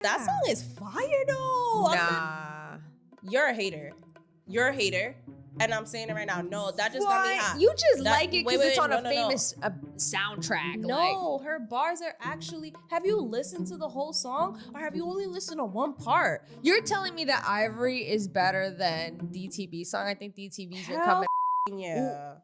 That song is fire though. Nah. You're a hater. You're a hater. And I'm saying it right now. No, that just got me hot. You just like it because it's on a no. famous soundtrack. No, her bars are actually... Have you listened to the whole song? Or have you only listened to one part? You're telling me that Ivory is better than DTB's song? I think DTB's been Hell coming... yeah.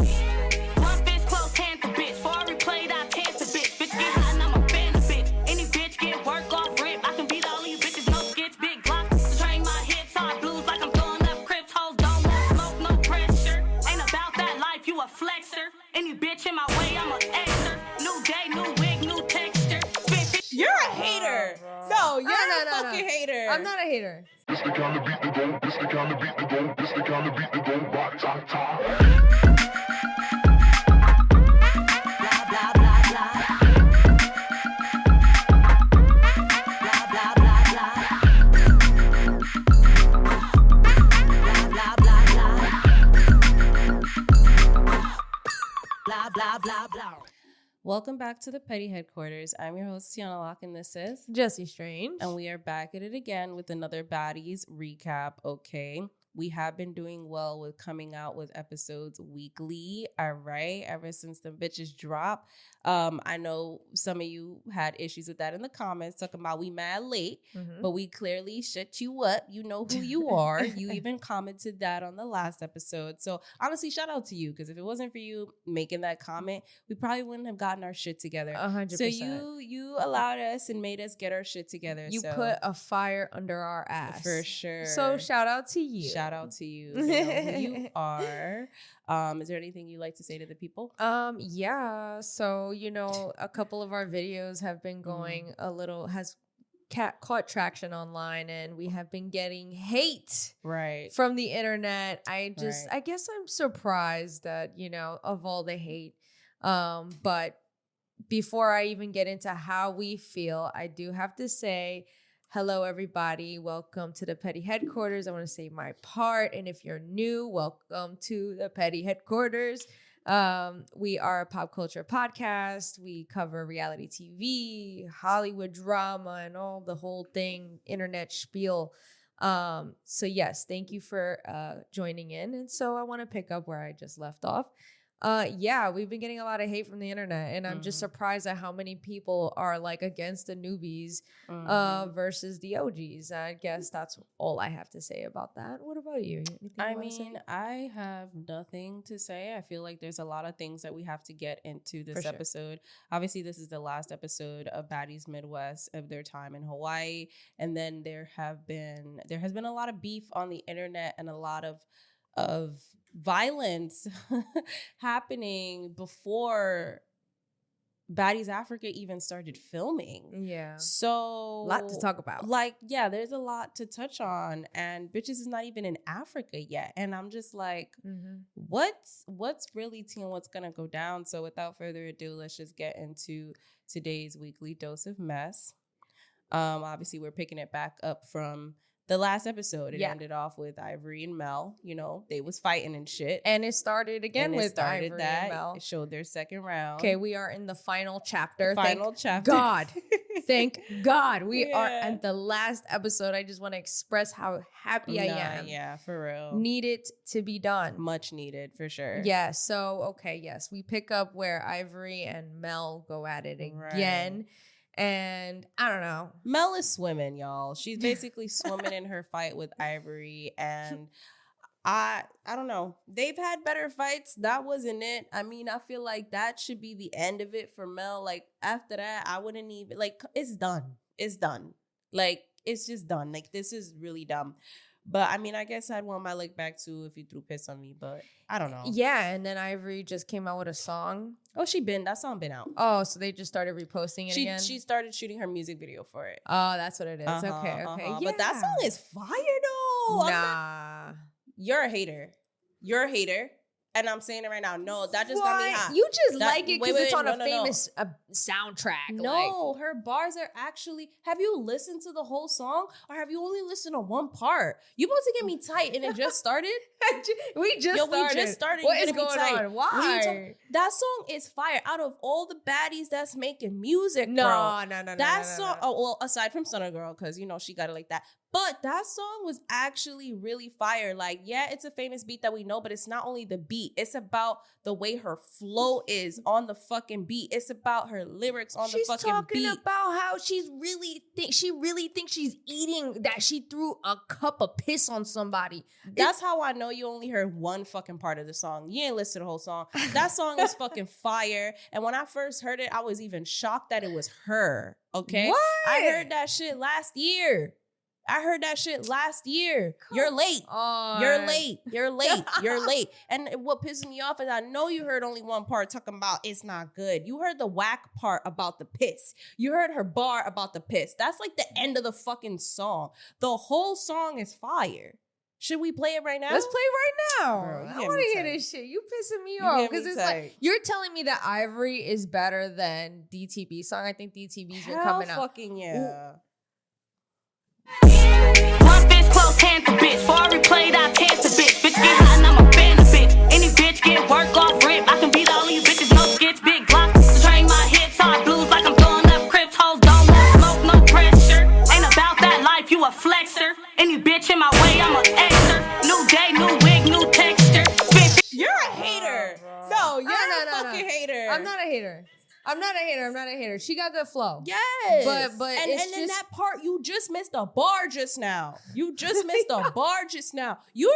One fist close hand to bitch. Before I replayed, I can't to bitch. Bitch get hot and I'm a fan of bitch. Any bitch get work off rip. I can beat all you bitches. No skits, big Glock. Train my hits hard blues like I'm throwing up crips. Hoes don't want smoke, no pressure. Ain't about that life, you a flexer. Any bitch in my way, I'm a exer. New day, new wig, new texture. You're a hater. No, you're a fucking hater. I'm not a hater. This the kind of beat to go, this the kind of beat to go, this the kind of beat to go, rock, ta, ta. Blah, blah, blah, blah. Blah, blah, blah, blah. Blah, blah, blah, blah. Blah, blah, blah, blah. Welcome back to the Petty Headquarters. I'm your host, Tiana Locke, and this is... Jesse Strange. And we are back at it again with another Baddies recap, okay? We have been doing well with coming out with episodes weekly, all right? Ever since the bitches drop. I know some of you had issues with that in the comments, talking about we mad late, but we clearly shut you up. You know who you are. You even commented that on the last episode. So honestly, shout out to you, because if it wasn't for you making that comment, we probably wouldn't have gotten our shit together. 100%. So you allowed us and made us get our shit together. You so. Put a fire under our ass. For sure. So shout out to you. Shout out to you. You know who you are. Is there anything you'd like to say to the people? Yeah. So, a couple of our videos have been going has caught traction online, and we have been getting hate from the internet. I guess I'm surprised that, of all the hate. But before I even get into how we feel, I do have to say, hello, everybody. Welcome to the Petty Headquarters. I want to say my part. And if you're new, welcome to the Petty Headquarters. We are a pop culture podcast. We cover reality TV, Hollywood drama, and all the whole thing, internet spiel. So yes, thank you for joining in. And so I want to pick up where I just left off. Yeah, we've been getting a lot of hate from the internet, and I'm just surprised at how many people are like against the newbies versus the OGs. I guess that's all I have to say about that. What about you? I have nothing to say. I feel like there's a lot of things that we have to get into this episode. Obviously, this is the last episode of Baddies Midwest of their time in Hawaii, and then there has been a lot of beef on the internet and a lot of violence happening before Baddies Africa even started filming. Yeah. So a lot to talk about. There's a lot to touch on, and bitches is not even in Africa yet. And I'm just like, what's really teen, what's gonna go down? So without further ado, let's just get into today's weekly dose of mess. Obviously we're picking it back up from the last episode. It ended off with Ivory and Mel. They was fighting and shit. And it started again with Ivory and Mel. It showed their second round. Okay, we are in the final chapter. Thank God. Thank God. We are at the last episode. I just want to express how happy I am. Yeah, for real. Needed to be done. Much needed, for sure. Yeah, so, yes. We pick up where Ivory and Mel go at it again. Right. And I don't know. Mel is swimming, y'all. She's basically swimming in her fight with Ivory. And I don't know. They've had better fights. That wasn't it. I mean, I feel like that should be the end of it for Mel. Like, after that, I wouldn't even... Like, it's done. It's done. Like, it's just done. Like, this is really dumb. But, I mean, I guess I'd want my lick back, too, if you threw piss on me. But I don't know. Yeah, and then Ivory just came out with a song. Oh, that song been out. Oh, so they just started reposting it again? She started shooting her music video for it. Oh, that's what it is. Okay. Yeah. But that song is fire, though. Nah. You're a hater. You're a hater. And I'm saying it right now. No, that just got me hot. You just like it because it's on a famous soundtrack. No, her bars are actually. Have you listened to the whole song, or have you only listened to one part? You about to get me tight, and it just started. We just started. What is going on? Why? That song is fire. Out of all the baddies that's making music, no. That song. Oh well, aside from Stunna Girl, because she got it like that. But that song was actually really fire. Like, yeah, it's a famous beat that we know, but it's not only the beat. It's about the way her flow is on the fucking beat. It's about her lyrics on the fucking beat. She's talking about how she really thinks she's eating, that she threw a cup of piss on somebody. That's how I know you only heard one fucking part of the song. You ain't listened to the whole song. That song is fucking fire. And when I first heard it, I was even shocked that it was her. Okay? What? I heard that shit last year. You're late. You're late. You're late. And what pisses me off is I know you heard only one part talking about it's not good. You heard the whack part about the piss. You heard her bar about the piss. That's like the end of the fucking song. The whole song is fire. Should we play it right now? Let's play right now. Girl, I want to hear this shit. You pissing me off because it's like you're telling me that Ivory is better than DTB's song. I think DTB's been coming out. Fucking yeah. One fist close, hand to bitch. Before I replayed, I pants the bitch. Bitch get hot and I'm a fan of bitch. Any bitch get work off rip. I can beat all these bitches, no skits, big block. Train my hips, hard blues like I'm throwing up crips. Hoes don't want smoke, no pressure. Ain't about that life, you a flexer. Any bitch in my way, I'm a exer. New day, new wig, new texture. You're a hater. No, you're a fucking hater. I'm not a hater. I'm not a hater. She got good flow. Yes. But and then that part, you just missed a bar just now. You're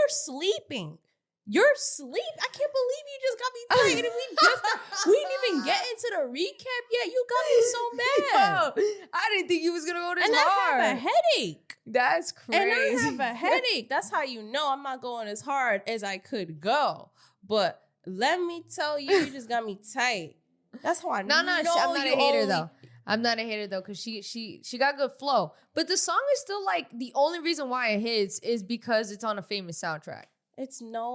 sleeping. You're sleep. I can't believe you just got me tired. And we didn't even get into the recap yet. You got me so mad. Bro, I didn't think you was gonna go this and hard. I have a headache. That's crazy. And I have a headache. That's how you know I'm not going as hard as I could go. But let me tell you, you just got me tight. That's how I know. I'm not a hater though. I'm not a hater though, because she got good flow. But the song is still like the only reason why it hits is because it's on a famous soundtrack.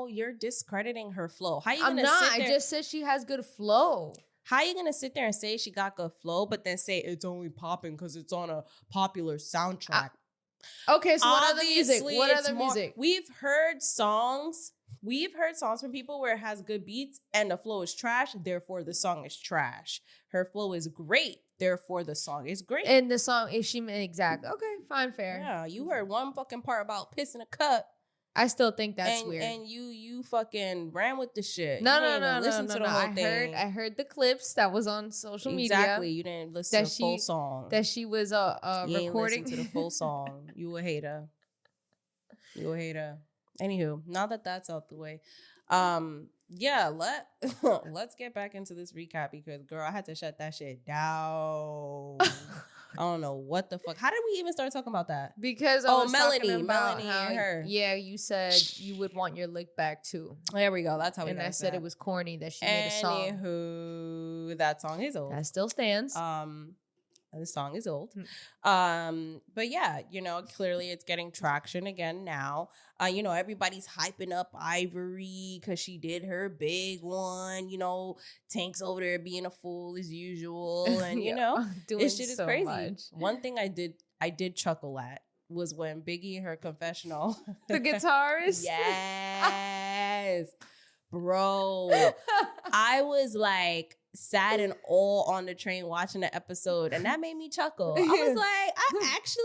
You're discrediting her flow. How you I'm not. I just said she has good flow. How you gonna sit there and say she got good flow, but then say it's only popping because it's on a popular soundtrack? Okay, so what other music? What other music? We've heard songs from people where it has good beats and the flow is trash, therefore the song is trash. Her flow is great, therefore the song is great. And the song is exactly. Okay, fine, fair. Yeah, you heard one fucking part about pissing a cup. I still think that's weird. And you fucking ran with the shit. No. Listen to the whole thing. I heard the clips that was on social media. Exactly. You didn't listen to the full song. That she was recording. You ain't listen to the full song. You a hater. Anywho, now that that's out the way, let's get back into this recap because girl, I had to shut that shit down. I don't know what the fuck. How did we even start talking about that? Because I was Melanie talking about and her. Yeah, you said you would want your lick back too. There we go. That's how we. And I said it was corny that she made a song. Anywho, that song is old. That still stands. The song is old. But yeah, clearly it's getting traction again now. Everybody's hyping up Ivory because she did her big one. Tank's over there being a fool as usual. And, this shit is crazy. Much. One thing I did chuckle at was when Biggie in her confessional. The guitarist? Yes. Bro. I was like, sad and all on the train watching the episode, and that made me chuckle. I was like, I actually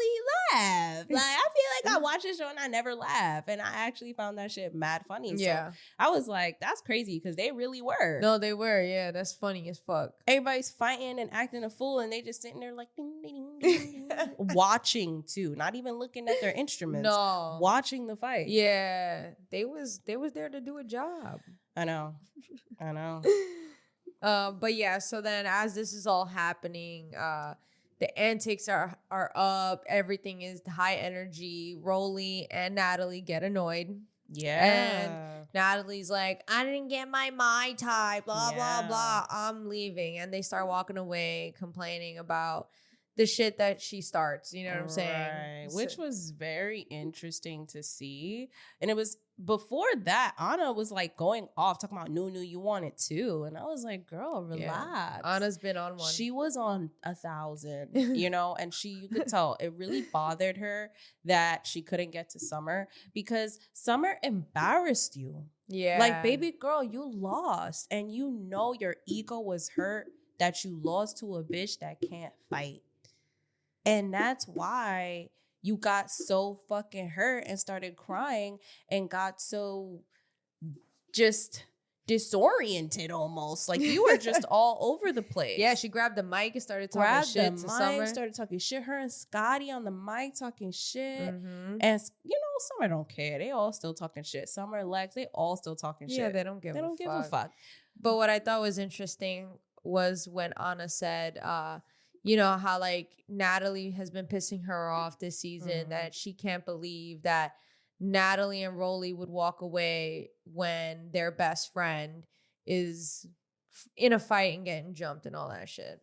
laughed. Like, I feel like I watched this show and I never laugh, and I actually found that shit mad funny. Yeah, so I was like, that's crazy because they really were. No, they were. Yeah, that's funny as fuck. Everybody's fighting and acting a fool, and they just sitting there like ding, ding, ding, ding, watching too, not even looking at their instruments. No, watching the fight. Yeah, they was there to do a job. I know. But yeah, so then as this is all happening, the antics are up. Everything is high energy. Roelly and Natalie get annoyed. Yeah. And Natalie's like, I didn't get my Mai Tai, blah, blah, blah. I'm leaving. And they start walking away, complaining about the shit that she starts. You know what I'm saying? Right. Which was very interesting to see. And it was before that, Anna was like going off talking about new, you want it too. And I was like, girl, relax. Yeah. Anna's been on one. She was on 1,000, you know, and you could tell it really bothered her that she couldn't get to Summer because Summer embarrassed you. Yeah. Like, baby girl, you lost. And you know your ego was hurt that you lost to a bitch that can't fight. And that's why you got so fucking hurt and started crying and got so just disoriented almost. Like you were just all over the place. Yeah, she grabbed the mic and started talking shit to Summer. Started talking shit. Her and Scotty on the mic talking shit. Mm-hmm. And you know, Summer don't care. They all still talking shit. Summer, Lex, they all still talking shit. Yeah, they don't give a fuck. But what I thought was interesting was when Anna said, you know, how like Natalie has been pissing her off this season, that she can't believe that Natalie and Roelly would walk away when their best friend is in a fight and getting jumped and all that shit.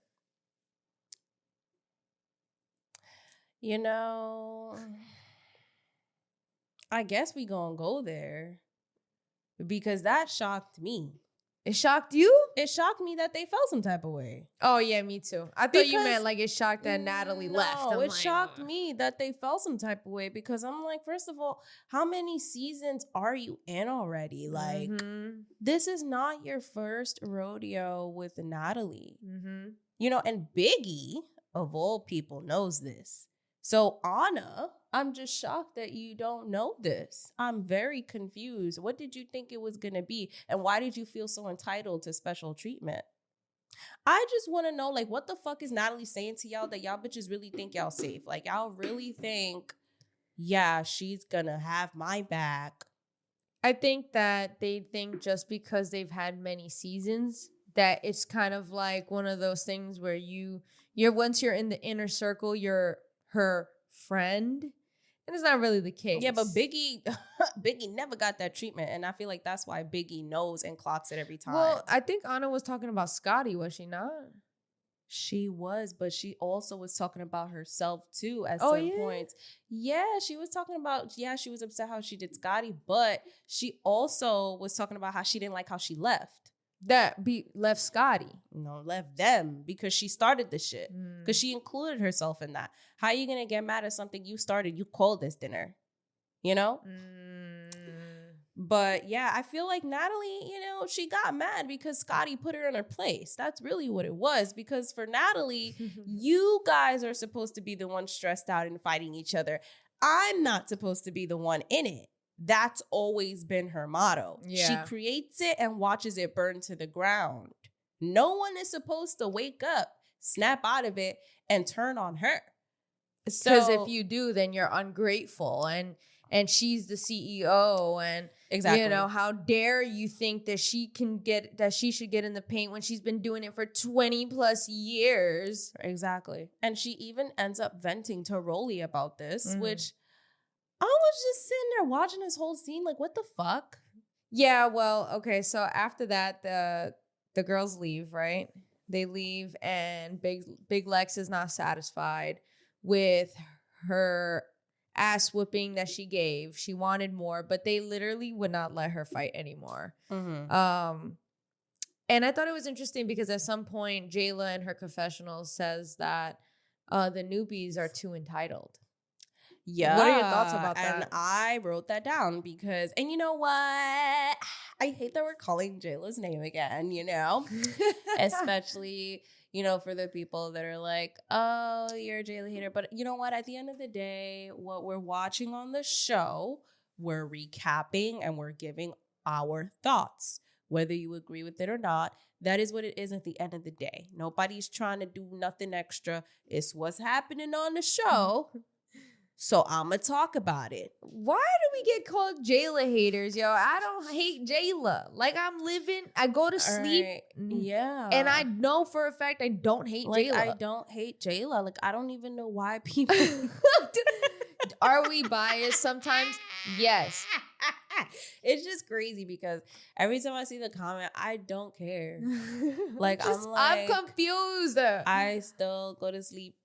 You know, I guess we gonna go there because that shocked me. It shocked you? It shocked me that they felt some type of way. Oh, yeah, me too. I thought you meant like it shocked that Natalie left. No, it shocked me that they felt some type of way because I'm like, first of all, how many seasons are you in already? Like, this is not your first rodeo with Natalie. You know, and Biggie, of all people, knows this. So Anna, I'm just shocked that you don't know this. I'm very confused. What did you think it was going to be? And why did you feel so entitled to special treatment? I just want to know, like, what the fuck is Natalie saying to y'all that y'all bitches really think y'all safe? Like, y'all really think, yeah, she's going to have my back. I think that they think just because they've had many seasons that it's kind of like one of those things where you're once you're in the inner circle, you're her friend, and it's not really the case. Yeah, but Biggie never got that treatment, and I feel like that's why Biggie knows and clocks it every time. Well, I think Anna was talking about Scotty, was she not? She was, but she also was talking about herself too at some points. Yeah, she was talking about, she was upset how she did Scotty, but she also was talking about how she didn't like how she left. Left Scotty. No, left them because she started the shit. Because she included herself in that. How are you going to get mad at something you started? You called this dinner. You know? But yeah, I feel like Natalie, you know, she got mad because Scotty put her in her place. That's really what it was. Because for Natalie, you guys are supposed to be the ones stressed out and fighting each other. I'm not supposed to be the one in it. That's always been her motto. Yeah. She creates it and watches it burn to the ground. No one is supposed to wake up, snap out of it, and turn on her. Because if you do, then you're ungrateful, and she's the CEO, and you know, how dare you think that she should get in the paint when she's been doing it for 20 plus years. Exactly. And she even ends up venting to Roelly about this, which I was just sitting there watching this whole scene like, what the fuck? Yeah, well, okay, so after that, the girls leave, right? They leave, and Big Lex is not satisfied with her ass whooping that she gave. She wanted more, but they literally would not let her fight anymore. And I thought it was interesting because at some point, Jayla in her confessional says that the newbies are too entitled. Yeah. What are your thoughts about that? And I wrote that down because, and you know what? I hate that we're calling Jayla's name again, you know? Especially, you know, for the people that are like, oh, you're a Jayla hater. But you know what? At the end of the day, what we're watching on the show, we're recapping and we're giving our thoughts. Whether you agree with it or not, that is what it is at the end of the day. Nobody's trying to do nothing extra. It's what's happening on the show. So I'm going to talk about it. Why do we get called Jayla haters, yo? I don't hate Jayla. Like, I go to sleep. Right. Yeah. And I know for a fact I don't hate Jayla. I don't hate Jayla. Like, I don't even know why people... Are we biased sometimes? Yes. It's just crazy because every time I see the comment, I don't care. Like, I'm confused. I still go to sleep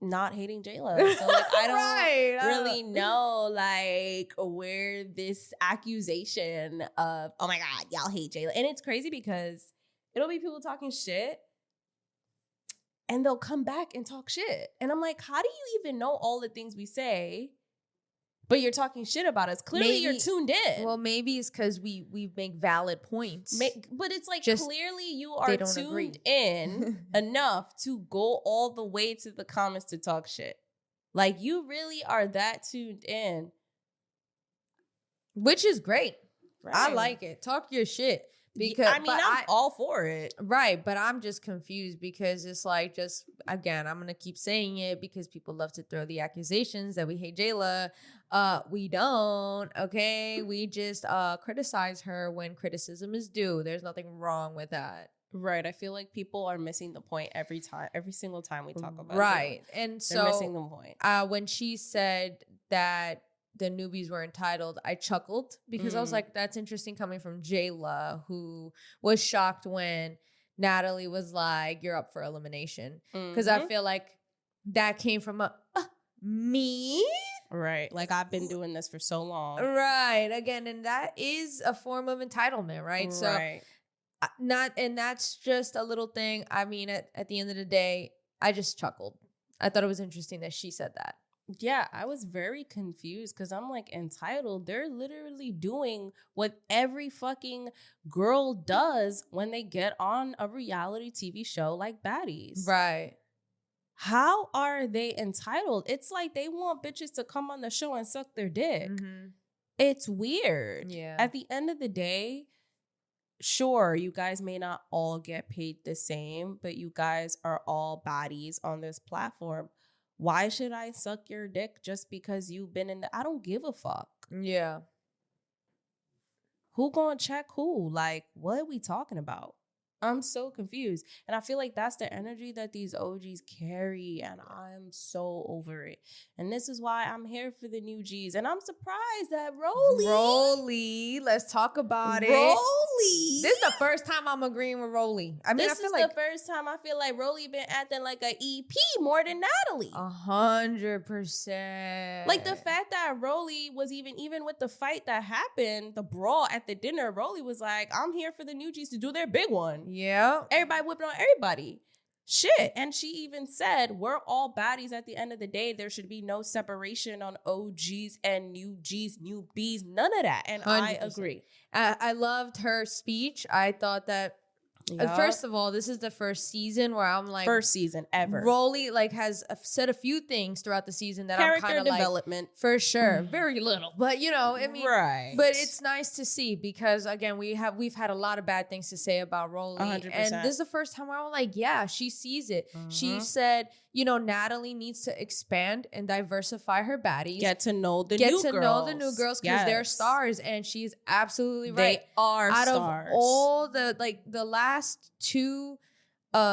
not hating Jayla. So like I don't really know like where this accusation of, oh my God, y'all hate Jayla. And it's crazy because it'll be people talking shit and they'll come back and talk shit. And I'm like, how do you even know all the things we say, but you're talking shit about us? Clearly you're tuned in. Well, maybe it's because we make valid points. But it's like, just clearly you are tuned in enough to go all the way to the comments to talk shit. Like, you really are that tuned in. Which is great. Right. I like it. Talk your shit. Because I mean, I'm all for it. Right, but I'm just confused because it's like, just, again, I'm going to keep saying it because people love to throw the accusations that we hate Jayla. We don't, okay? We just criticize her when criticism is due. There's nothing wrong with that. Right. I feel like people are missing the point every single time we talk about it. Right. And so they're missing the point. When she said that the newbies were entitled, I chuckled because I was like, that's interesting coming from Jayla, who was shocked when Natalie was like, you're up for elimination. Because I feel like that came from me. Right. Like, I've been doing this for so long. Right. Again, and that is a form of entitlement, right? So that's just a little thing. I mean, at the end of the day, I just chuckled. I thought it was interesting that she said that. Yeah, I was very confused because I'm like, entitled, they're literally doing what every fucking girl does when they get on a reality TV show like Baddies. Right. How are they entitled? It's like they want bitches to come on the show and suck their dick. It's weird. Yeah. At the end of the day, sure, you guys may not all get paid the same, but you guys are all baddies on this platform. Why should I suck your dick just because you've been in I don't give a fuck. Yeah. Who gonna check who? Like, what are we talking about? I'm so confused. And I feel like that's the energy that these OGs carry. And I'm so over it. And this is why I'm here for the new Gs. And I'm surprised that Roelly, let's talk about it. Roelly. This is the first time I'm agreeing with Roelly. I mean, this is the first time I feel like Roelly been acting like an EP more than Natalie. 100%. Like, the fact that Roelly was even with the fight that happened, the brawl at the dinner, Roelly was like, I'm here for the new Gs to do their big one. Yeah. Everybody whipping on everybody. Shit. And she even said, we're all baddies at the end of the day. There should be no separation on OGs and new Gs, new Bs, none of that. And 100%. I agree. I loved her speech. I thought that, first of all, this is the first season where I'm like, first season ever. Roelly like has said a few things throughout the season that I'm kind of like, development for sure, very little, but you know, I mean, right. But it's nice to see because again, we've had a lot of bad things to say about Roelly, 100%. and this is the first time where I'm like, yeah, she sees it. She said, you know, Natalie needs to expand and diversify her baddies. Get to know the new girls because they're stars, and she's absolutely right. They are out stars. Of all the last two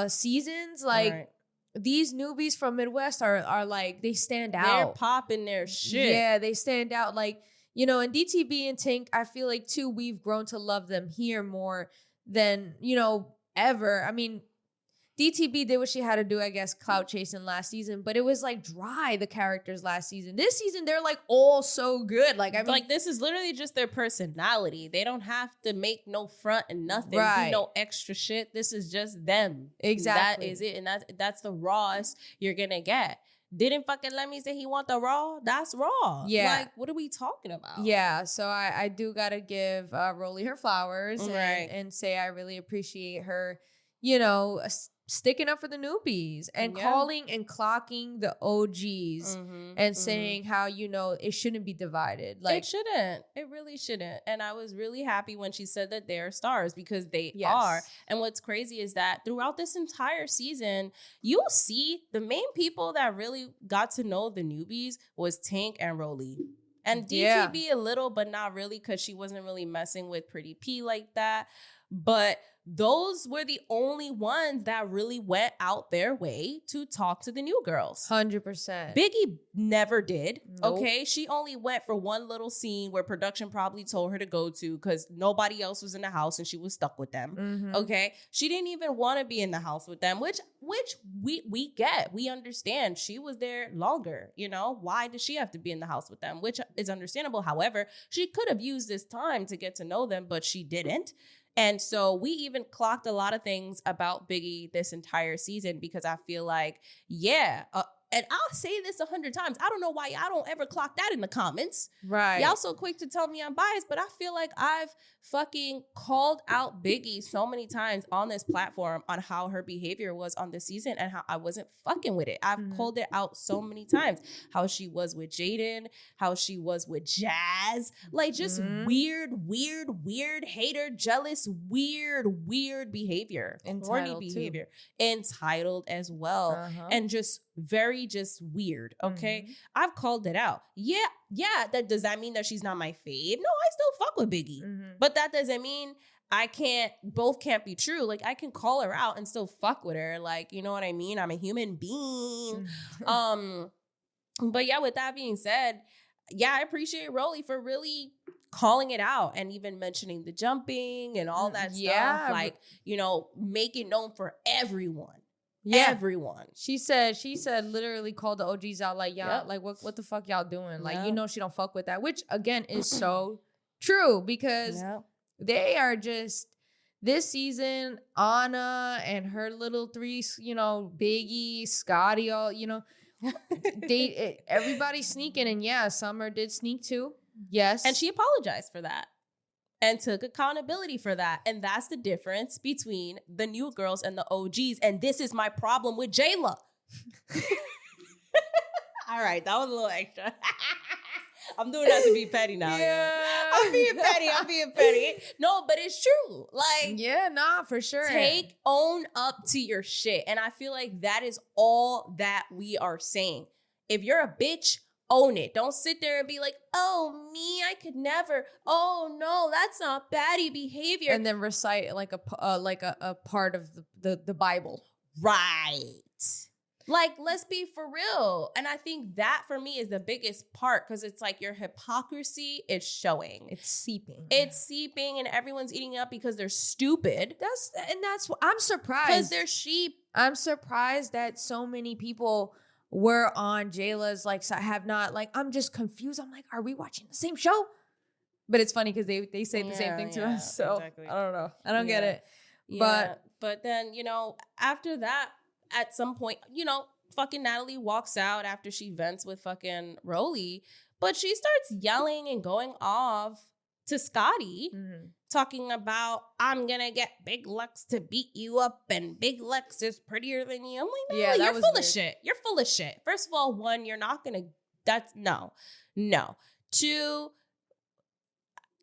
seasons, like these newbies from Midwest are like, they stand out. They're popping their shit. Yeah, they stand out. Like, you know, and DTB and Tink, I feel like too, we've grown to love them here more than, you know, ever. I mean, DTB did what she had to do, I guess, clout chasing last season, but it was like dry, the characters last season. This season, they're like all so good. Like, I mean, like, this is literally just their personality. They don't have to make no front and nothing, do no extra shit. This is just them. Exactly. That is it. And that's the rawest you're gonna get. Didn't fucking Lemmy say he want the raw? That's raw. Yeah. Like, what are we talking about? Yeah. So I do gotta give Roelly her flowers and say I really appreciate her, you know, sticking up for the newbies and calling and clocking the OGs and saying how, you know, it shouldn't be divided. Like, it shouldn't. It really shouldn't. And I was really happy when she said that they're stars because they are. And what's crazy is that throughout this entire season, you'll see the main people that really got to know the newbies was Tink and Roelly. And DTB a little, but not really, because she wasn't really messing with Pretty P like that. but those were the only ones that really went out their way to talk to the new girls. 100%. Biggie never did. Nope. Okay. She only went for one little scene where production probably told her to go to because nobody else was in the house and she was stuck with them. Mm-hmm. Okay. She didn't even want to be in the house with them, which we get. We understand. She was there longer. You know, why did she have to be in the house with them? Which is understandable. However, she could have used this time to get to know them, but she didn't. And so we even clocked a lot of things about Biggie this entire season because I feel like, and I'll say this 100 times. I don't know why y'all don't ever clock that in the comments. Right. Y'all so quick to tell me I'm biased, but I feel like I've fucking called out Biggie so many times on this platform on how her behavior was on this season and how I wasn't fucking with it. I've called it out so many times. How she was with Jaden, how she was with Jazz. Like just weird, hater, jealous, weird behavior. Corny behavior. Entitled as well. And just weird. Okay. I've called it out. Yeah. Does that mean that she's not my fave? No, I still fuck with Biggie. But that doesn't mean both can't be true. Like I can call her out and still fuck with her. Like, you know what I mean? I'm a human being. But yeah, with that being said, I appreciate Roelly for really calling it out and even mentioning the jumping and all that stuff. Like, you know, make it known for everyone. Yeah. Everyone. She said literally called the OGs out like, y'all, like what the fuck y'all doing? Like, you know, she don't fuck with that, which again is so true because they are just this season, Anna and her little three, you know, Biggie, Scotty, all, you know, everybody's sneaking. And Summer did sneak too. Yes. And she apologized for that. And took accountability for that. And that's the difference between the new girls and the OGs. And this is my problem with Jayla. All right, that was a little extra. I'm doing that to be petty now. I'm being petty. No, but it's true. Like, for sure. Own up to your shit. And I feel like that is all that we are saying. If you're a bitch, own it. Don't sit there and be like, oh, me, I could never. Oh, no, that's not baddie behavior. And then recite like a part of the Bible. Right. Like, let's be for real. And I think that for me is the biggest part because it's like your hypocrisy is showing. It's seeping. And everyone's eating it up because they're stupid. That's what I'm surprised. Because they're sheep. I'm surprised that so many people were on Jayla's, like, have not, like, I'm just confused. I'm like, are we watching the same show? But it's funny because they say the same thing to us. So exactly. I don't know. I don't get it. But then, you know, after that, at some point, you know, fucking Natalie walks out after she vents with fucking Roelly, but she starts yelling and going off to Scotty, talking about, I'm gonna get Big Lex to beat you up and Big Lex is prettier than you. I'm like, no, you're full of shit. You're full of shit. First of all, one, you're not gonna, no. Two,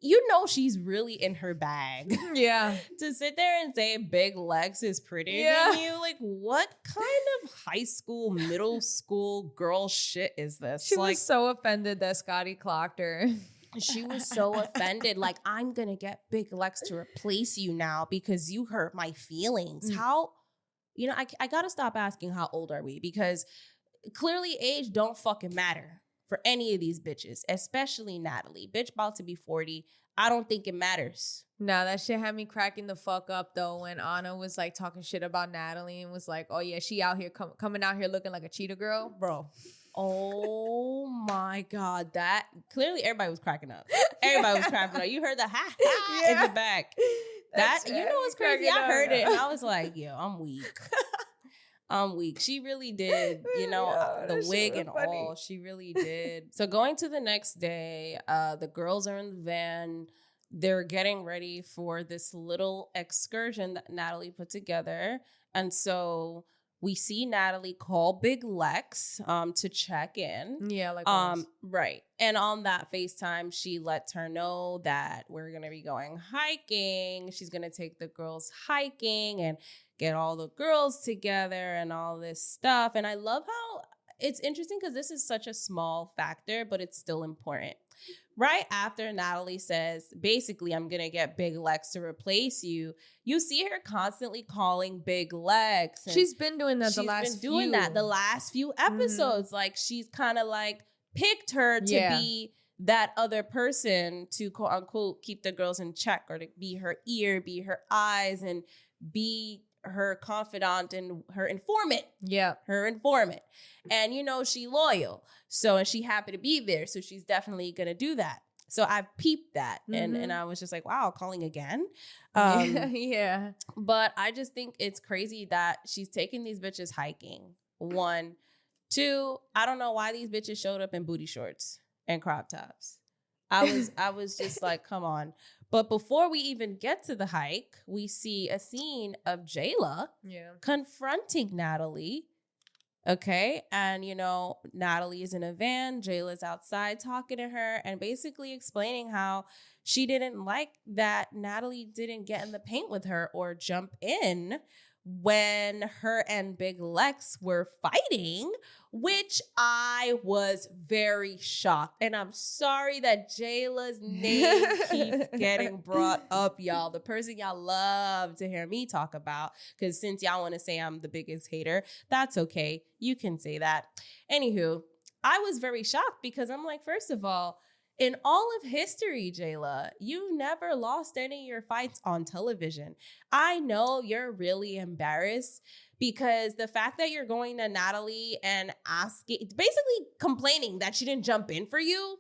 you know she's really in her bag. Yeah. To sit there and say Big Lex is prettier than you, like what kind of high school, middle school girl shit is this? She was so offended that Scotty clocked her. She was so offended. Like, I'm going to get Big Lex to replace you now because you hurt my feelings. How, you know, I got to stop asking how old are we? Because clearly age don't fucking matter for any of these bitches, especially Natalie. Bitch about to be 40. I don't think it matters. No, that shit had me cracking the fuck up though when Anna was like talking shit about Natalie and was like, oh yeah, she out here coming out here looking like a cheetah girl. Bro. Oh my God. That clearly everybody was cracking up. You heard the ha in the back. That, you know what's crazy? I heard it and I was like, yo, I'm weak. She really did, you know, the wig and funny. All. She really did. So going to the next day, the girls are in the van. They're getting ready for this little excursion that Natalie put together. And so we see Natalie call Big Lex to check in. Yeah, like right. And on that FaceTime, she lets her know that we're going to be going hiking. She's going to take the girls hiking and get all the girls together and all this stuff. And I love how it's interesting because this is such a small factor, but it's still important. Right after Natalie says, basically, I'm going to get Big Lex to replace you, you see her constantly calling Big Lex. She's been doing that the last few episodes. Mm-hmm. Like, she's kind of like picked her to be that other person to, quote unquote, keep the girls in check, or to be her ear, be her eyes, and be her confidant and her informant. Yeah. Her informant. And, you know, she loyal. So, and she happy to be there. So she's definitely going to do that. So I peeped that. Mm-hmm. And I was just like, wow, calling again. Yeah. But I just think it's crazy that she's taking these bitches hiking. 1, 2, I don't know why these bitches showed up in booty shorts and crop tops. I was just like, come on. But before we even get to the hike, we see a scene of Jayla confronting Natalie. Okay. And, you know, Natalie is in a van. Jayla's outside talking to her and basically explaining how she didn't like that Natalie didn't get in the paint with her or jump in when her and Big Lex were fighting, which I was very shocked. And I'm sorry that Jayla's name keeps getting brought up, y'all. The person y'all love to hear me talk about, because since y'all want to say I'm the biggest hater, that's okay. You can say that. Anywho, I was very shocked because I'm like, first of all, in all of history, Jayla, you never lost any of your fights on television. I know you're really embarrassed because the fact that you're going to Natalie and asking, basically complaining that she didn't jump in for you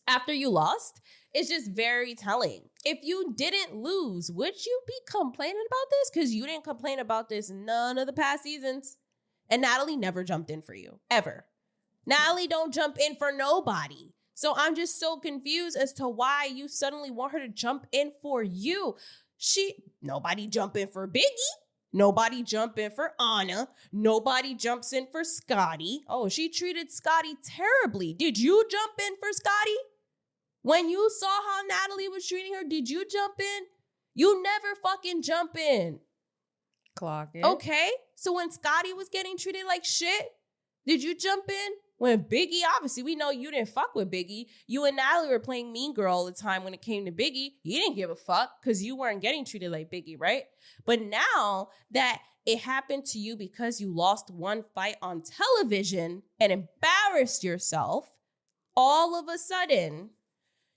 after you lost is just very telling. If you didn't lose, would you be complaining about this? Because you didn't complain about this none of the past seasons. And Natalie never jumped in for you, ever. Natalie don't jump in for nobody. So I'm just so confused as to why you suddenly want her to jump in for you. Nobody jump in for Biggie. Nobody jump in for Anna. Nobody jumps in for Scotty. Oh, she treated Scotty terribly. Did you jump in for Scotty? When you saw how Natalie was treating her, did you jump in? You never fucking jump in. Clock it. Okay. So when Scotty was getting treated like shit, did you jump in? When Biggie, obviously, we know you didn't fuck with Biggie. You and Natalie were playing Mean Girl all the time when it came to Biggie. You didn't give a fuck because you weren't getting treated like Biggie, right? But now that it happened to you because you lost one fight on television and embarrassed yourself, all of a sudden,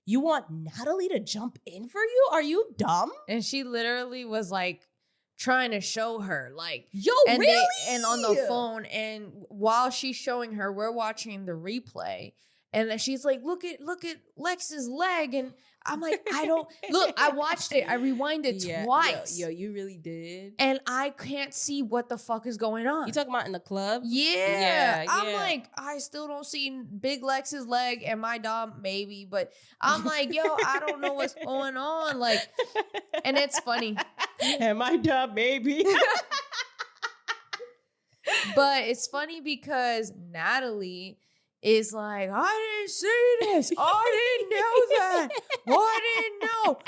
you want Natalie to jump in for you? Are you dumb? And she literally was like, trying to show her, like, yo, and really? And on the phone, and while she's showing her, we're watching the replay, and then she's like, look at Lex's leg, and I'm like, I don't look. I watched it. I rewinded twice. Yo, you really did, and I can't see what the fuck is going on. You talking about in the club? Yeah. I'm like, I still don't see Big Lex's leg, and my dog maybe, but I'm like, yo, I don't know what's going on. Like, and it's funny. And my dog maybe. But it's funny because Natalie is like, I didn't see this. I didn't know that. I didn't know.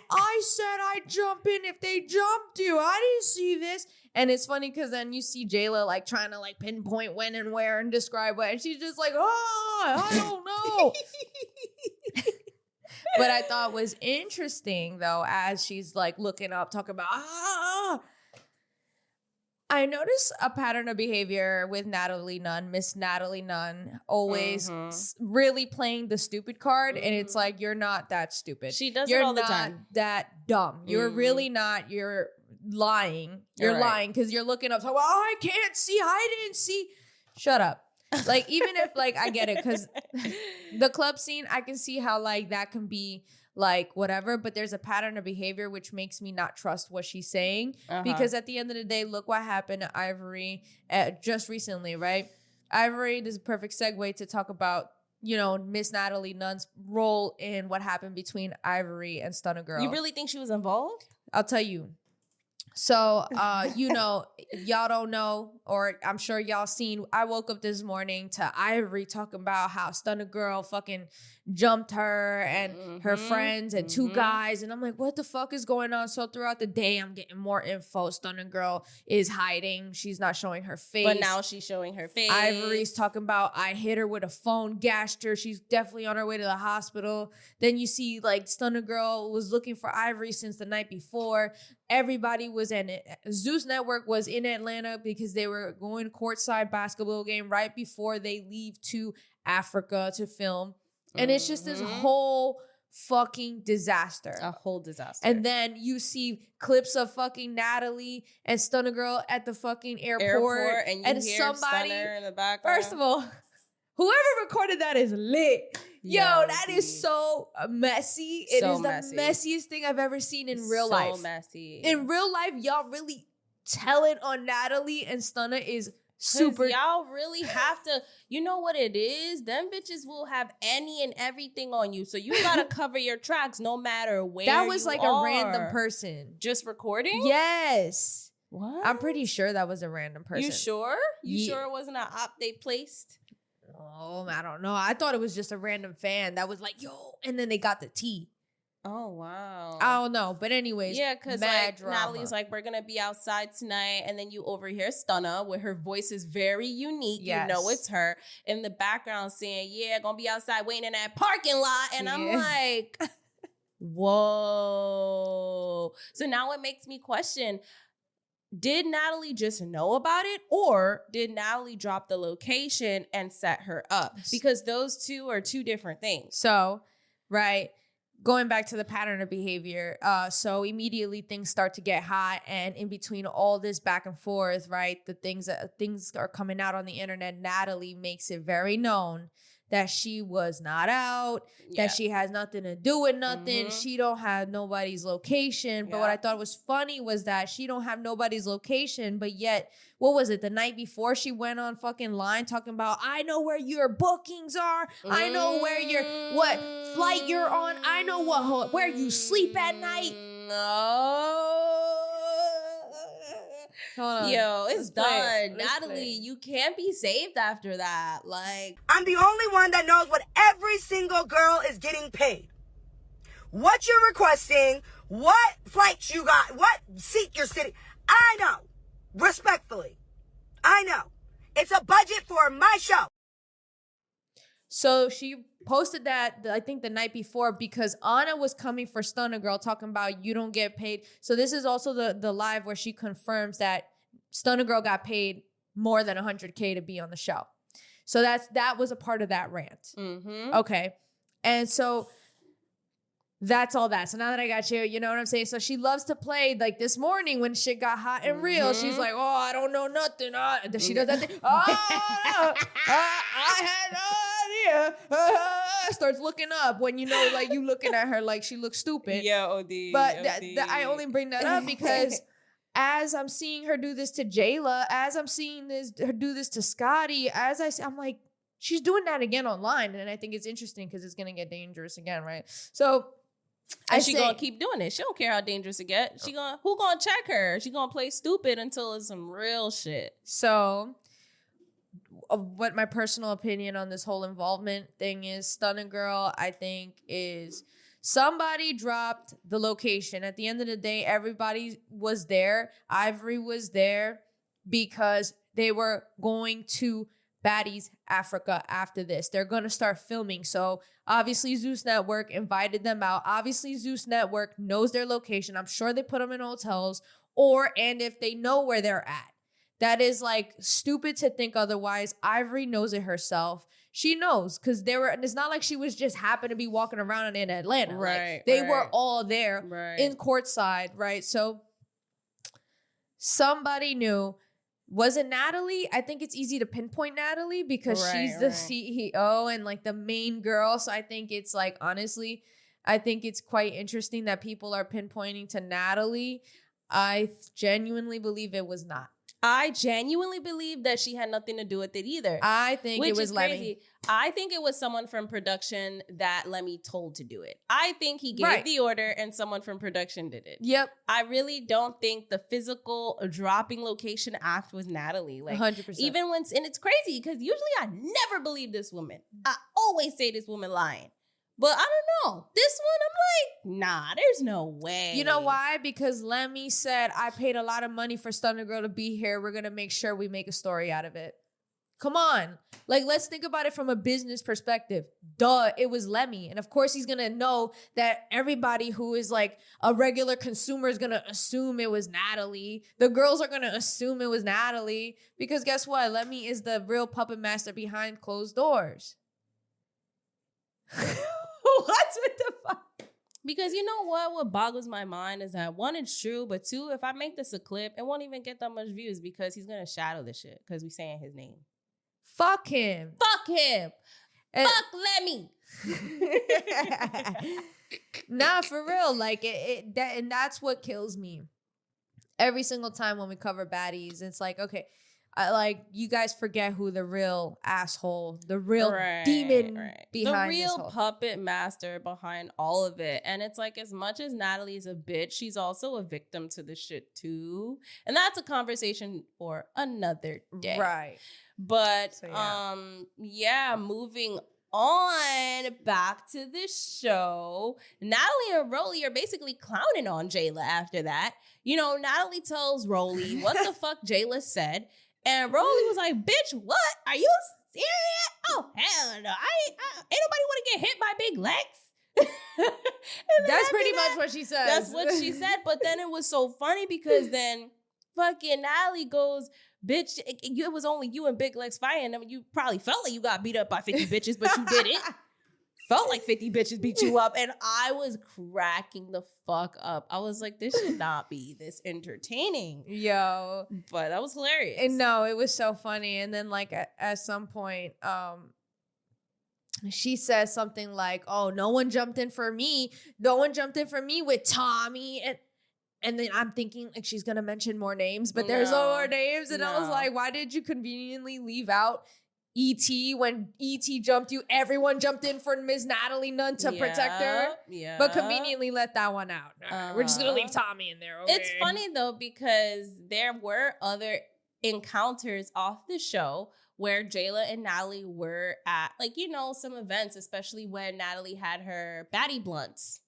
I said I'd jump in if they jumped you. I didn't see this. And it's funny because then you see Jayla like trying to like pinpoint when and where and describe what. And she's just like, I don't know. But I thought was interesting though, as she's like looking up, talking about, I noticed a pattern of behavior with Natalie Nunn, Miss Natalie Nunn, always really playing the stupid card. And it's like, you're not that stupid. She does it all the time. You're not that dumb. You're really not. You're lying. You're lying because you're looking up. So, I can't see. I didn't see. Shut up. Like, even if, like, I get it, because the club scene, I can see how, like, that can be, like, whatever, but there's a pattern of behavior which makes me not trust what she's saying, because at the end of the day, look what happened to Ivory just recently, right? Ivory, this is a perfect segue to talk about, you know, Miss Natalie Nunn's role in what happened between Ivory and Stunna Girl. You really think she was involved? I'll tell you. So, you know, if y'all don't know, or I'm sure y'all seen, I woke up this morning to Ivory talking about how Stunna Girl fucking jumped her and her friends and two guys. And I'm like, what the fuck is going on? So throughout the day, I'm getting more info. Stunna Girl is hiding. She's not showing her face. But now she's showing her face. Ivory's talking about, I hit her with a phone, gashed her. She's definitely on her way to the hospital. Then you see like Stunna Girl was looking for Ivory since the night before. Everybody was in it. Zeus Network was in Atlanta because they were going courtside basketball game right before they leave to Africa to film. And it's just this whole fucking disaster. A whole disaster. And then you see clips of fucking Natalie and Stunna Girl at the fucking airport and you hear somebody Stunner in the background. First of all, whoever recorded that is lit. Yo, that is so messy. It is the messiest thing I've ever seen in real life. So messy. In real life, y'all really telling on Natalie and Stunna is super. Y'all really have to, you know what it is? Them bitches will have any and everything on you. So you gotta cover your tracks no matter where that was you like are. A random person. Just recording? Yes. What? I'm pretty sure that was a random person. You sure? You sure it wasn't an op they placed? Oh, I don't know. I thought it was just a random fan that was like, yo, and then they got the tea. Oh, wow. I don't know. But anyways, yeah, because like Natalie's like, we're going to be outside tonight. And then you overhear Stunna with her voice is very unique. Yes. You know it's her in the background saying, yeah, going to be outside waiting in that parking lot. And I'm like, whoa. So now it makes me question, did Natalie just know about it, or did Natalie drop the location and set her up? Because those two are two different things. So, right. Going back to the pattern of behavior, so immediately things start to get hot, and in between all this back and forth, right, things are coming out on the internet. Natalie makes it very known that she was not out, that she has nothing to do with nothing. She don't have nobody's location. But what I thought was funny was that she don't have nobody's location, but yet, what was it, the night before she went on fucking line talking about, I know where your bookings are. I know where what flight you're on. I know where you sleep at night. Yo, it's done. Natalie, you can't be saved after that. Like, I'm the only one that knows what every single girl is getting paid. What you're requesting, what flights you got, what seat you're sitting. I know. Respectfully. I know. It's a budget for my show. So she posted that, I think, the night before because Anna was coming for Stunna Girl talking about you don't get paid. So this is also the live where she confirms that Stunna Girl got paid more than $100K to be on the show. So that was a part of that rant. Okay. And so that's all that. So now that I got you, you know what I'm saying? So she loves to play, like this morning when shit got hot and real. She's like, oh, I don't know nothing. She does that thing. I had no idea. Starts looking up when you know, like you looking at her like she looks stupid. Yeah, OD. But I only bring that up because as I'm seeing her do this to Jayla, as I'm seeing her do this to Scotty, I'm like, she's doing that again online. And I think it's interesting because it's going to get dangerous again, right? So... And she gonna keep doing it. She don't care how dangerous it gets. Who gonna check her? She gonna play stupid until it's some real shit. So, what my personal opinion on this whole involvement thing is, Stunna Girl, I think, is somebody dropped the location. At the end of the day, everybody was there. Ivory was there because they were going to Baddies Africa after this. They're going to start filming. So obviously Zeus Network invited them out. Obviously Zeus Network knows their location. I'm sure they put them in hotels and if they know where they're at. That is like stupid to think otherwise. Ivory knows it herself. She knows because it's not like she was just happened to be walking around in Atlanta. Right. Like, they were all there in courtside, right? So somebody knew. Was it Natalie? I think it's easy to pinpoint Natalie because she's the CEO and like the main girl. So I think it's like, honestly, I think it's quite interesting that people are pinpointing to Natalie. I genuinely believe it was not. I genuinely believe that she had nothing to do with it either. I think it was Lemmy. I think it was someone from production that Lemmy told to do it. I think he gave the order and someone from production did it. Yep. I really don't think the physical dropping location act was Natalie. Like 100%. Even when, and it's crazy because usually I never believe this woman. I always say this woman lying. But I don't know. This one, I'm like, nah, there's no way. You know why? Because Lemmy said, I paid a lot of money for Stunna Girl to be here. We're going to make sure we make a story out of it. Come on. Like, let's think about it from a business perspective. Duh, it was Lemmy. And of course, he's going to know that everybody who is like a regular consumer is going to assume it was Natalie. The girls are going to assume it was Natalie. Because guess what? Lemmy is the real puppet master behind closed doors. What's with the fuck? Because you know what boggles my mind is that one, it's true, but two, if I make this a clip, it won't even get that much views because he's gonna shadow the shit because we saying his name. Fuck him. Fuck him. And fuck Lemmy. Nah, for real. Like and that's what kills me. Every single time when we cover baddies, it's like, okay, like you guys forget who the real asshole, the real demon behind the this real whole puppet master behind all of it. And it's like, as much as Natalie's a bitch, she's also a victim to the shit too. And that's a conversation for another day. Right. But So, moving on back to the show. Natalie and Roelly are basically clowning on Jayla after that. You know, Natalie tells Roelly what the fuck Jayla said. And Roelly was like, bitch, what? Are you serious? Oh, hell no. Ain't nobody want to get hit by big legs. That's pretty much what she said. That's what she said. But then it was so funny because then fucking Natalie goes, bitch, it was only you and Big Legs fighting. I mean, you probably felt like you got beat up by 50 bitches, but you didn't. Felt like 50 bitches beat you up. And I was cracking the fuck up. I was like, this should not be this entertaining. Yo. But that was hilarious. And no, it was so funny. And then like at some point, she says something like, oh, no one jumped in for me. No one jumped in for me with Tommy. And then I'm thinking like she's going to mention more names, but there's no more names. And I was like, why did you conveniently leave out E.T. when E.T. jumped you? Everyone jumped in for Miss Natalie Nunn to protect her. Yeah. But conveniently let that one out. We're just going to leave Tommy in there. Okay. It's funny though, because there were other encounters off the show where Jayla and Natalie were at, like, you know, some events, especially when Natalie had her baddie blunts.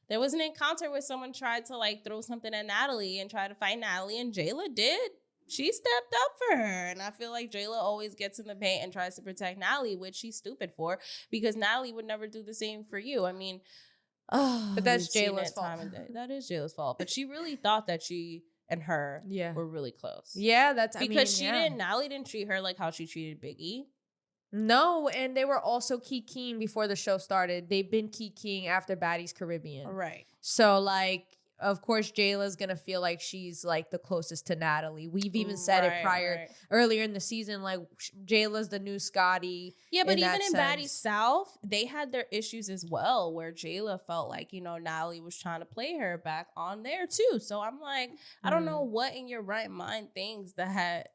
There was an encounter where someone tried to like throw something at Natalie and try to fight Natalie, and Jayla did. She stepped up for her. And I feel like Jayla always gets in the paint and tries to protect Natalie, which she's stupid for, because Natalie would never do the same for you. I mean, but that's Jayla's fault. That is Jayla's fault. But she really thought that she and her were really close. Yeah, Natalie didn't treat her like how she treated Biggie. No, and they were also kikiing before the show started. They've been kikiing after Baddies Caribbean. Right. So, like, of course, Jayla's going to feel like she's, like, the closest to Natalie. We've even said it earlier in the season, like, Jayla's the new Scotty. Yeah, but even in Baddies South, they had their issues as well, where Jayla felt like, you know, Natalie was trying to play her back on there, too. So I'm like, I don't know what in your right mind thinks that...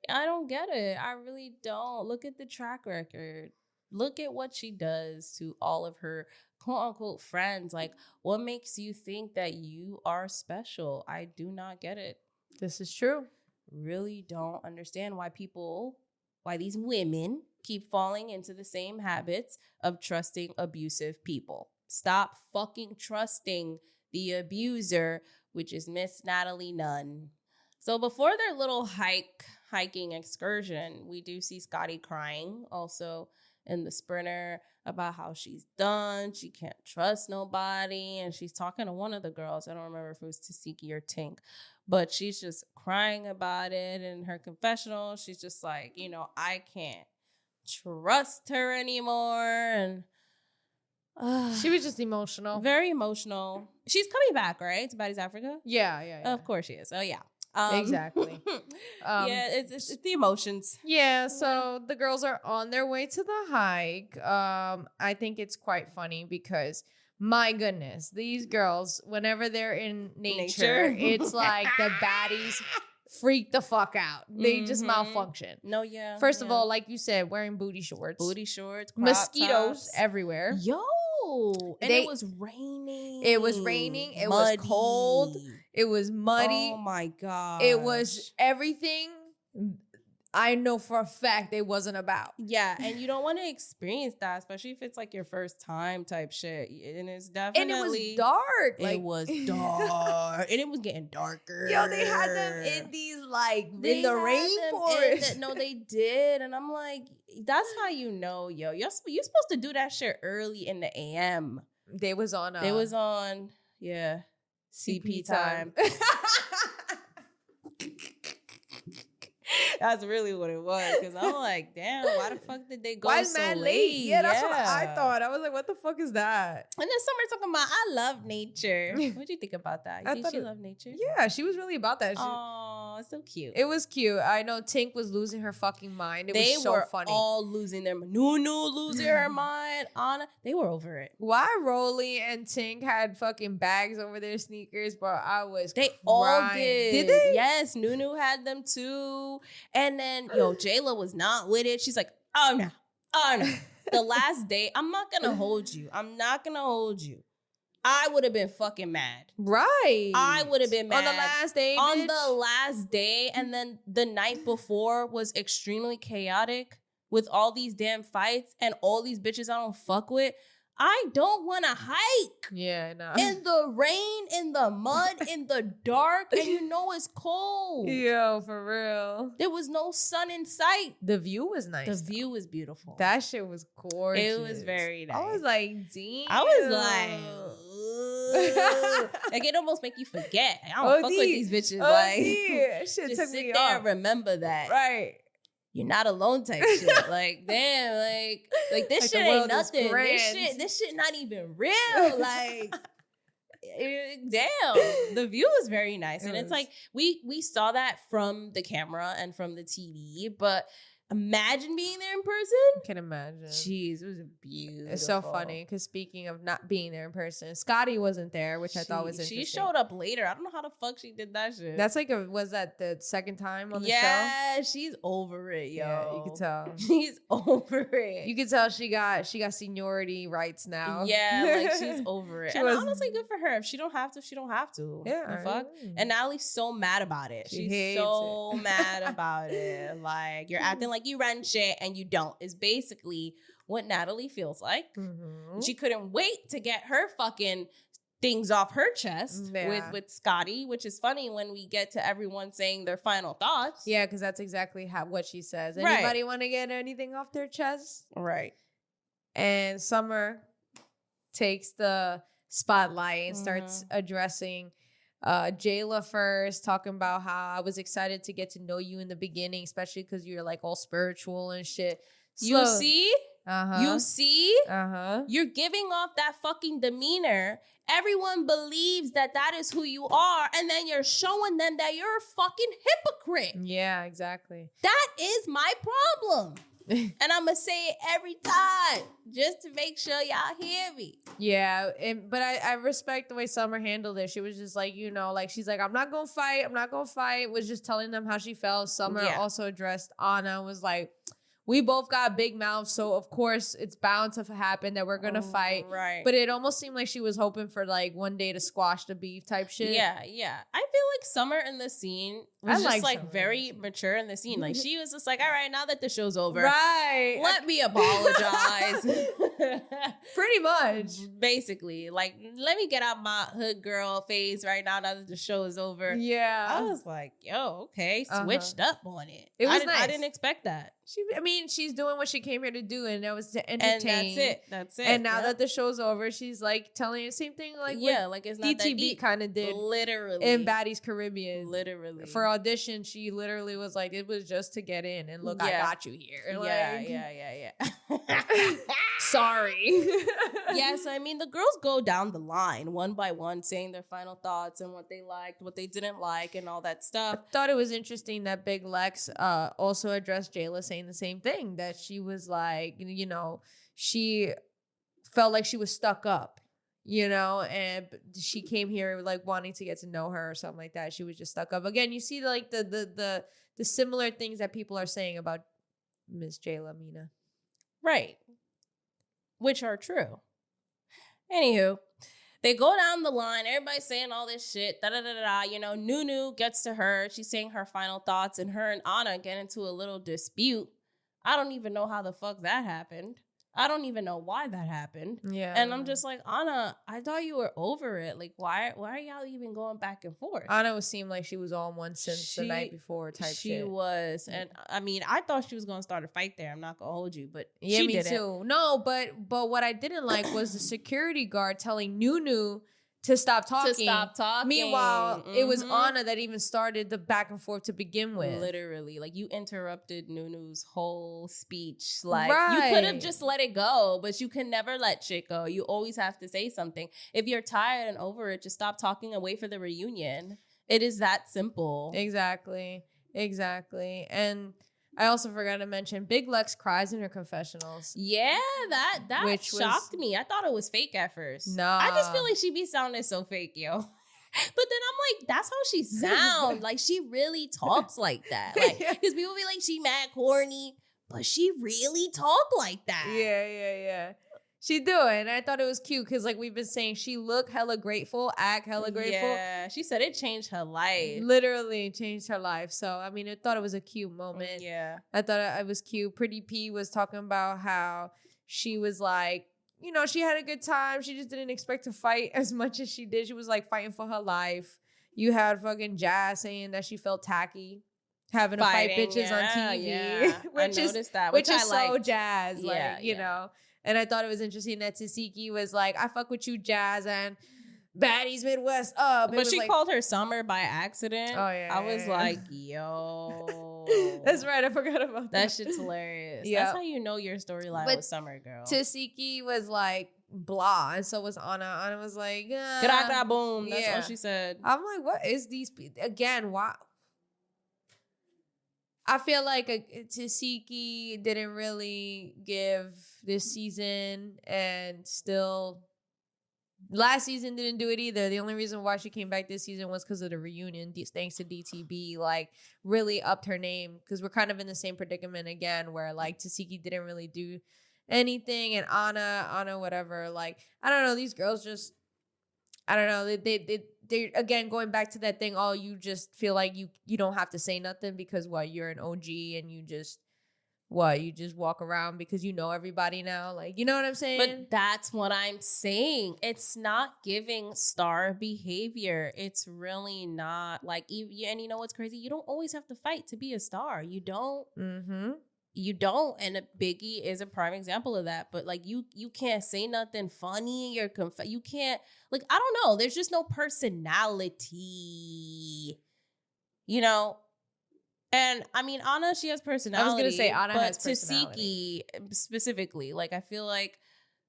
I don't get it. I really don't. Look at the track record. Look at what she does to all of her quote-unquote friends. Like, what makes you think that you are special? I do not get it. This is true. Really don't understand why these women keep falling into the same habits of trusting abusive people. Stop fucking trusting the abuser, which is Miss Natalie Nunn. So before their little hiking excursion, we do see Scotty crying also in the Sprinter about how she's done. She can't trust nobody. And she's talking to one of the girls. I don't remember if it was Tasiki or Tink, but she's just crying about it. In her confessional, she's just like, you know, I can't trust her anymore. And she was just emotional. Very emotional. She's coming back, right? To Baddies Africa? Yeah. Of course she is. Oh, yeah. Exactly. It's the emotions. Yeah, so the girls are on their way to the hike. I think it's quite funny because, my goodness, these girls, whenever they're in nature. It's like the baddies freak the fuck out. They just malfunction. No, yeah. First of all, like you said, wearing booty shorts, crop mosquitoes tops. everywhere. Yo, and it was raining. It was raining. It was cold. It was muddy. Oh my god. It was everything. I know for a fact it wasn't about. Yeah, and you don't want to experience that, especially if it's like your first time type shit. And it's definitely... And it was dark. It was dark. And it was getting darker. Yo, they had them in these, like, in the rainforest. No, they did. And I'm like, that's how you know, yo. You're supposed to do that shit early in the AM. They was on, yeah, CP time. That's really what it was. Because I'm like, damn, why the fuck did they go so late? Yeah, that's what I thought. I was like, what the fuck is that? And then Summer talking about, I love nature. What do you think about that? You think she loved nature? Yeah, she was really about that. Oh, so cute. It was cute. I know Tink was losing her fucking mind. It was so funny. They were all losing their mind. Nunu losing her mind. Anna, they were over it. Why Roelly and Tink had fucking bags over their sneakers, bro? I was They crying. all did. Did they? Yes, Nunu had them too. And then, Jayla was not with it. She's like, oh no. The last day, I'm not gonna hold you. I would have been fucking mad. Right. I would have been mad. On the last day, On the last day, and then the night before was extremely chaotic with all these damn fights and all these bitches I don't fuck with. I don't want to hike. Yeah, no. In the rain, in the mud, in the dark, and it's cold. Yo, for real. There was no sun in sight. The view was nice. The view was beautiful. That shit was gorgeous. It was very nice. I was like, damn. I was like, like it almost make you forget. I don't fuck with these bitches. Like, shit just took sit me there off. and remember that. Right. You're not alone type shit. Like, damn, like this Like shit the world ain't nothing. is grand. This shit not even real. Like, damn. The view was very nice. And it's like, we saw that from the camera and from the TV, but imagine being there in person. Can imagine. Jeez, it was beautiful. It's so funny because speaking of not being there in person, Scotty wasn't there, which I thought was interesting. She showed up later. I don't know how the fuck she did that shit. That's like was that the second time on the show? Yeah, she's over it, yo. Yeah, you can tell. She's over it. You can tell she got seniority rights now. Yeah, like she's over it. And honestly, good for her. If she don't have to, she don't have to. Yeah. The fuck. And Natalie's so mad about it. She's so mad about it. Like, you're acting like you run shit and you don't. Is basically what Natalie feels like. Mm-hmm. She couldn't wait to get her fucking things off her chest with Scotty, which is funny when we get to everyone saying their final thoughts. Yeah, because that's exactly what she says. Anybody want to get anything off their chest? Right. And Summer takes the spotlight and starts addressing Jayla first, talking about how I was excited to get to know you in the beginning, especially because you're like all spiritual and shit. You see? You see? Uh-huh. You're giving off that fucking demeanor. Everyone believes that is who you are, and then you're showing them that you're a fucking hypocrite. Yeah, exactly. That is my problem. And I'm going to say it every time just to make sure y'all hear me. Yeah, but I respect the way Summer handled it. She was just like, she's like, I'm not going to fight. Was just telling them how she felt. Summer also addressed Anna, was like, we both got big mouths, so of course it's bound to happen that we're gonna fight. Right. But it almost seemed like she was hoping for like one day to squash the beef type shit. Yeah. I feel like Summer in the scene was just like very mature in the scene. Like she was just like, all right, now that the show's over, right? Let me apologize. Pretty much. Basically, like, let me get out my hood girl phase right now that the show is over. Yeah. I was like, yo, okay, switched up on it. It was nice. I didn't expect that. She's doing what she came here to do, and that was to entertain. And that's it. And now that the show's over, she's like telling the same thing, like like it's not DTV kind of did, literally in Baddies Caribbean. Literally, for audition, she literally was like, it was just to get in, and look, I got you here. Yeah. Sorry. So I mean, the girls go down the line one by one, saying their final thoughts and what they liked, what they didn't like, and all that stuff. I thought it was interesting that Big Lex also addressed Jayla, saying the same thing, that she was like, she felt like she was stuck up. you know, and she came here like wanting to get to know her or something like that. She was just stuck up. Again, you see like the similar things that people are saying about Miss Jayla Mina. Right. Which are true. Anywho, they go down the line. Everybody's saying all this shit. You know, Nunu gets to her. She's saying her final thoughts, and her and Anna get into a little dispute. I don't even know how the fuck that happened. I don't even know why that happened. Yeah. And I'm just like, Anna, I thought you were over it. Like, why are y'all even going back and forth? Anna seemed like she was on one since the night before type shit. She was. And I mean, I thought she was going to start a fight there. I'm not going to hold you, but yeah, she me didn't. too. No, but what I didn't like was the security guard telling Nunu to stop talking. Meanwhile, it was Anna that even started the back and forth to begin with. Literally. Like, you interrupted Nunu's whole speech. Like, you could have just let it go, but you can never let shit go. You always have to say something. If you're tired and over it, just stop talking and wait for the reunion. It is that simple. Exactly. And I also forgot to mention Big Lex cries in her confessionals. Yeah, that shocked me. I thought it was fake at first. Nah. I just feel like she be sounding so fake, yo. But then I'm like, that's how she sounds. Like, she really talks like that. Like, because people be like, she mad corny, but she really talk like that. Yeah. She do it, and I thought it was cute because, like we've been saying, she look hella grateful, act hella grateful. Yeah, she said it changed her life. Literally changed her life. So, I mean, I thought it was a cute moment. Yeah. I thought it was cute. Pretty P was talking about how she was like, you know, she had a good time. She just didn't expect to fight as much as she did. She was like fighting for her life. You had fucking Jazz saying that she felt tacky. Having to fight bitches on TV. Yeah. Which I noticed that. Which I is so Jazz. Yeah, like, you know. And I thought it was interesting that Tasiki was like, I fuck with you, Jazz, and Baddies Midwest up. But she called her Summer by accident. Oh, yeah. I was like, yo. That's right. I forgot about that. That shit's hilarious. That's how you know your storyline with Summer Girl. Tasiki was like, blah. And so was Anna. Anna was like, boom. That's all she said. I'm like, what is these? Again, why? I feel like Tasiki didn't really give this season, and still last season didn't do it either. The only reason why she came back this season was because of the reunion, thanks to DTB, like really upped her name, because we're kind of in the same predicament again where like Tasiki didn't really do anything, and Anna whatever, like I don't know, these girls just I don't know, they again going back to that thing, you just feel like you don't have to say nothing because you're an OG and you just walk around because you know everybody now, like, you know what I'm saying? But that's what I'm saying. It's not giving star behavior. It's really not. Like, and you know what's crazy? You don't always have to fight to be a star. You don't. You don't, and Biggie is a prime example of that. But like, you can't say nothing funny. You can't, like, I don't know. There's just no personality, you know. And I mean, Anna, she has personality. I was gonna say Anna has personality. Tasiki specifically, like, I feel like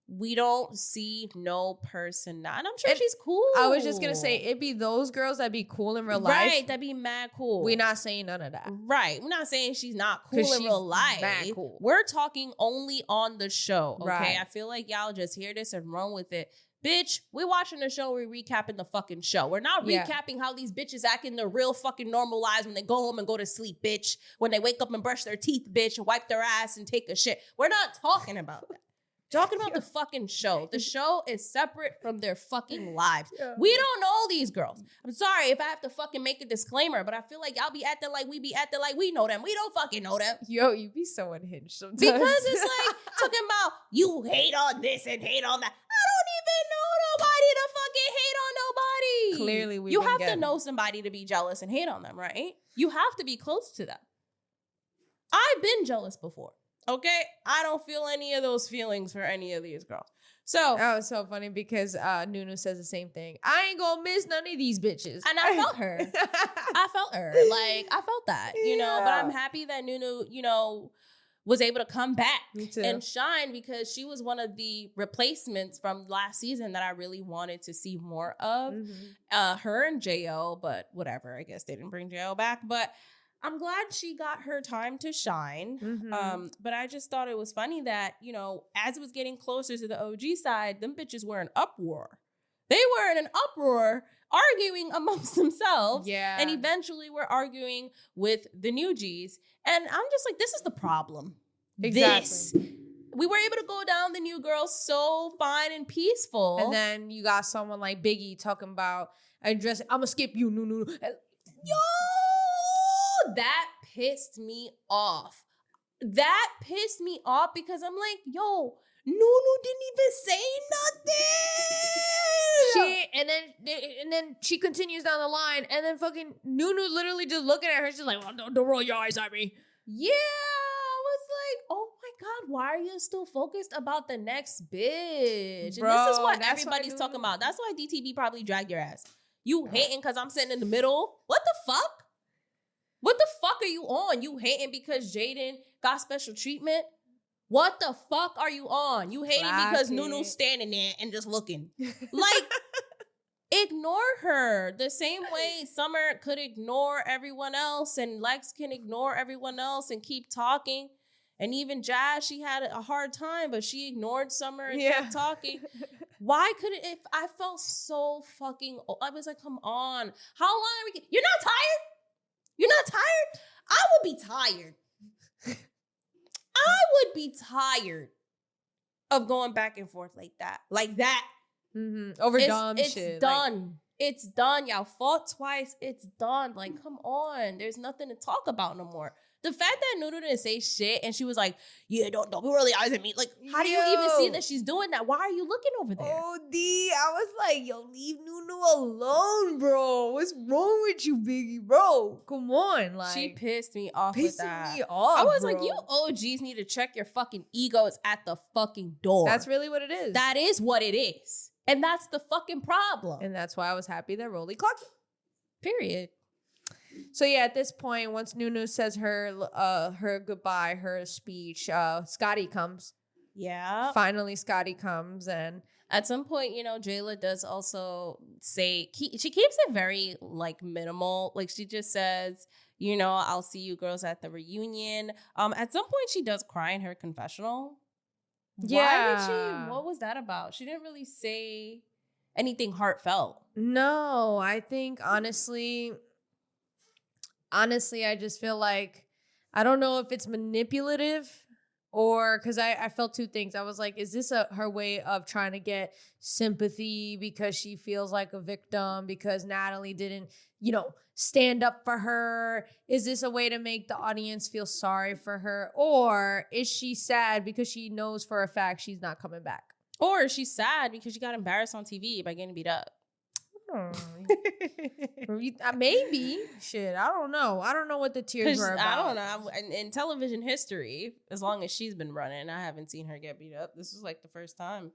we don't see no personality. And I'm sure she's cool. I was just gonna say, it'd be those girls that be cool in real life. Right, that'd be mad cool. We're not saying none of that. Right. We're not saying she's not cool in real life. Mad cool. We're talking only on the show. Okay. Right. I feel like y'all just hear this and run with it. Bitch, we're watching the show, we're recapping the fucking show. We're not recapping how these bitches act in their real fucking normal lives when they go home and go to sleep, bitch. When they wake up and brush their teeth, bitch, and wipe their ass and take a shit. We're not talking about that. Talking about the fucking show. The show is separate from their fucking lives. Yeah. We don't know these girls. I'm sorry if I have to fucking make a disclaimer, but I feel like y'all be acting like we be acting like we know them. We don't fucking know them. Yo, you be so unhinged sometimes. Because it's like talking about you hate on this and hate on that. I don't even know nobody to fucking hate on nobody. Clearly, you have to know somebody to be jealous and hate on them, right? You have to be close to them. I've been jealous before. Okay, I don't feel any of those feelings for any of these girls. So that was so funny because Nunu says the same thing. I ain't gonna miss none of these bitches. And I felt her. Like, I felt that, you know, but I'm happy that Nunu, you know, was able to come back and shine because she was one of the replacements from last season that I really wanted to see more of. Her and J.O., but whatever, I guess they didn't bring J.O. back, but I'm glad she got her time to shine. But I just thought it was funny that, you know, as it was getting closer to the OG side, them bitches were in uproar. They were in an uproar, arguing amongst themselves. Yeah. And eventually we're arguing with the new G's. And I'm just like, this is the problem. Exactly. We were able to go down the new girl so fine and peaceful. And then you got someone like Biggie talking about, I'm gonna skip you, no. Yo, that pissed me off. That pissed me off because I'm like, yo, Nunu didn't even say nothing. And then she continues down the line, and then fucking Nunu literally just looking at her. She's like, well, don't roll your eyes at me. Yeah, I was like, oh my God, why are you still focused about the next bitch? Bro, and this is what that's everybody's why talking about. That's why DTV probably dragged your ass. You hating because I'm sitting in the middle? What the fuck? What the fuck are you on? You hating because Jaden got special treatment? What the fuck are you on? You hating because Nunu's standing there and just looking. Like, ignore her. The same way Summer could ignore everyone else and Lex can ignore everyone else and keep talking. And even Jazz, she had a hard time, but she ignored Summer and kept talking. Why couldn't if I felt so fucking I was like, come on. How long are we? You're not tired? You're not tired? I would be tired. I would be tired of going back and forth like that. Like that. Mm-hmm. Over dumb shit. It's done. It's done. Y'all fought twice. It's done. Like, come on. There's nothing to talk about no more. The fact that Nunu didn't say shit and she was like, yeah, don't roll your eyes at me. Like, how do you even see that she's doing that? Why are you looking over there? I was like, yo, leave Nunu alone, bro. What's wrong with you, Biggie, bro? Come on. Like, she pissed me off with that. Me off, I was bro. like, you OGs need to check your fucking egos at the fucking door. That's really what it is. That is what it is. And that's the fucking problem. And that's why I was happy that Roelly clocked it. Period. So yeah, at this point, once Nunu says her goodbye, her speech, Scotty comes. Yeah. Finally, Scotty comes, and at some point, you know, Jayla does also say she keeps it very like minimal. Like she just says, you know, I'll see you girls at the reunion. At some point, she does cry in her confessional. Yeah. Why did she? What was that about? She didn't really say anything heartfelt. No, I think honestly, I just feel like, I don't know if it's manipulative or because I felt two things. I was like, is this her way of trying to get sympathy because she feels like a victim because Natalie didn't, you know, stand up for her? Is this a way to make the audience feel sorry for her? Or is she sad because she knows for a fact she's not coming back? Or she's sad because she got embarrassed on TV by getting beat up. Maybe. Shit, I don't know. I don't know what the tears were about. I don't know. In television history, as long as she's been running, I haven't seen her get beat up. This is like the first time.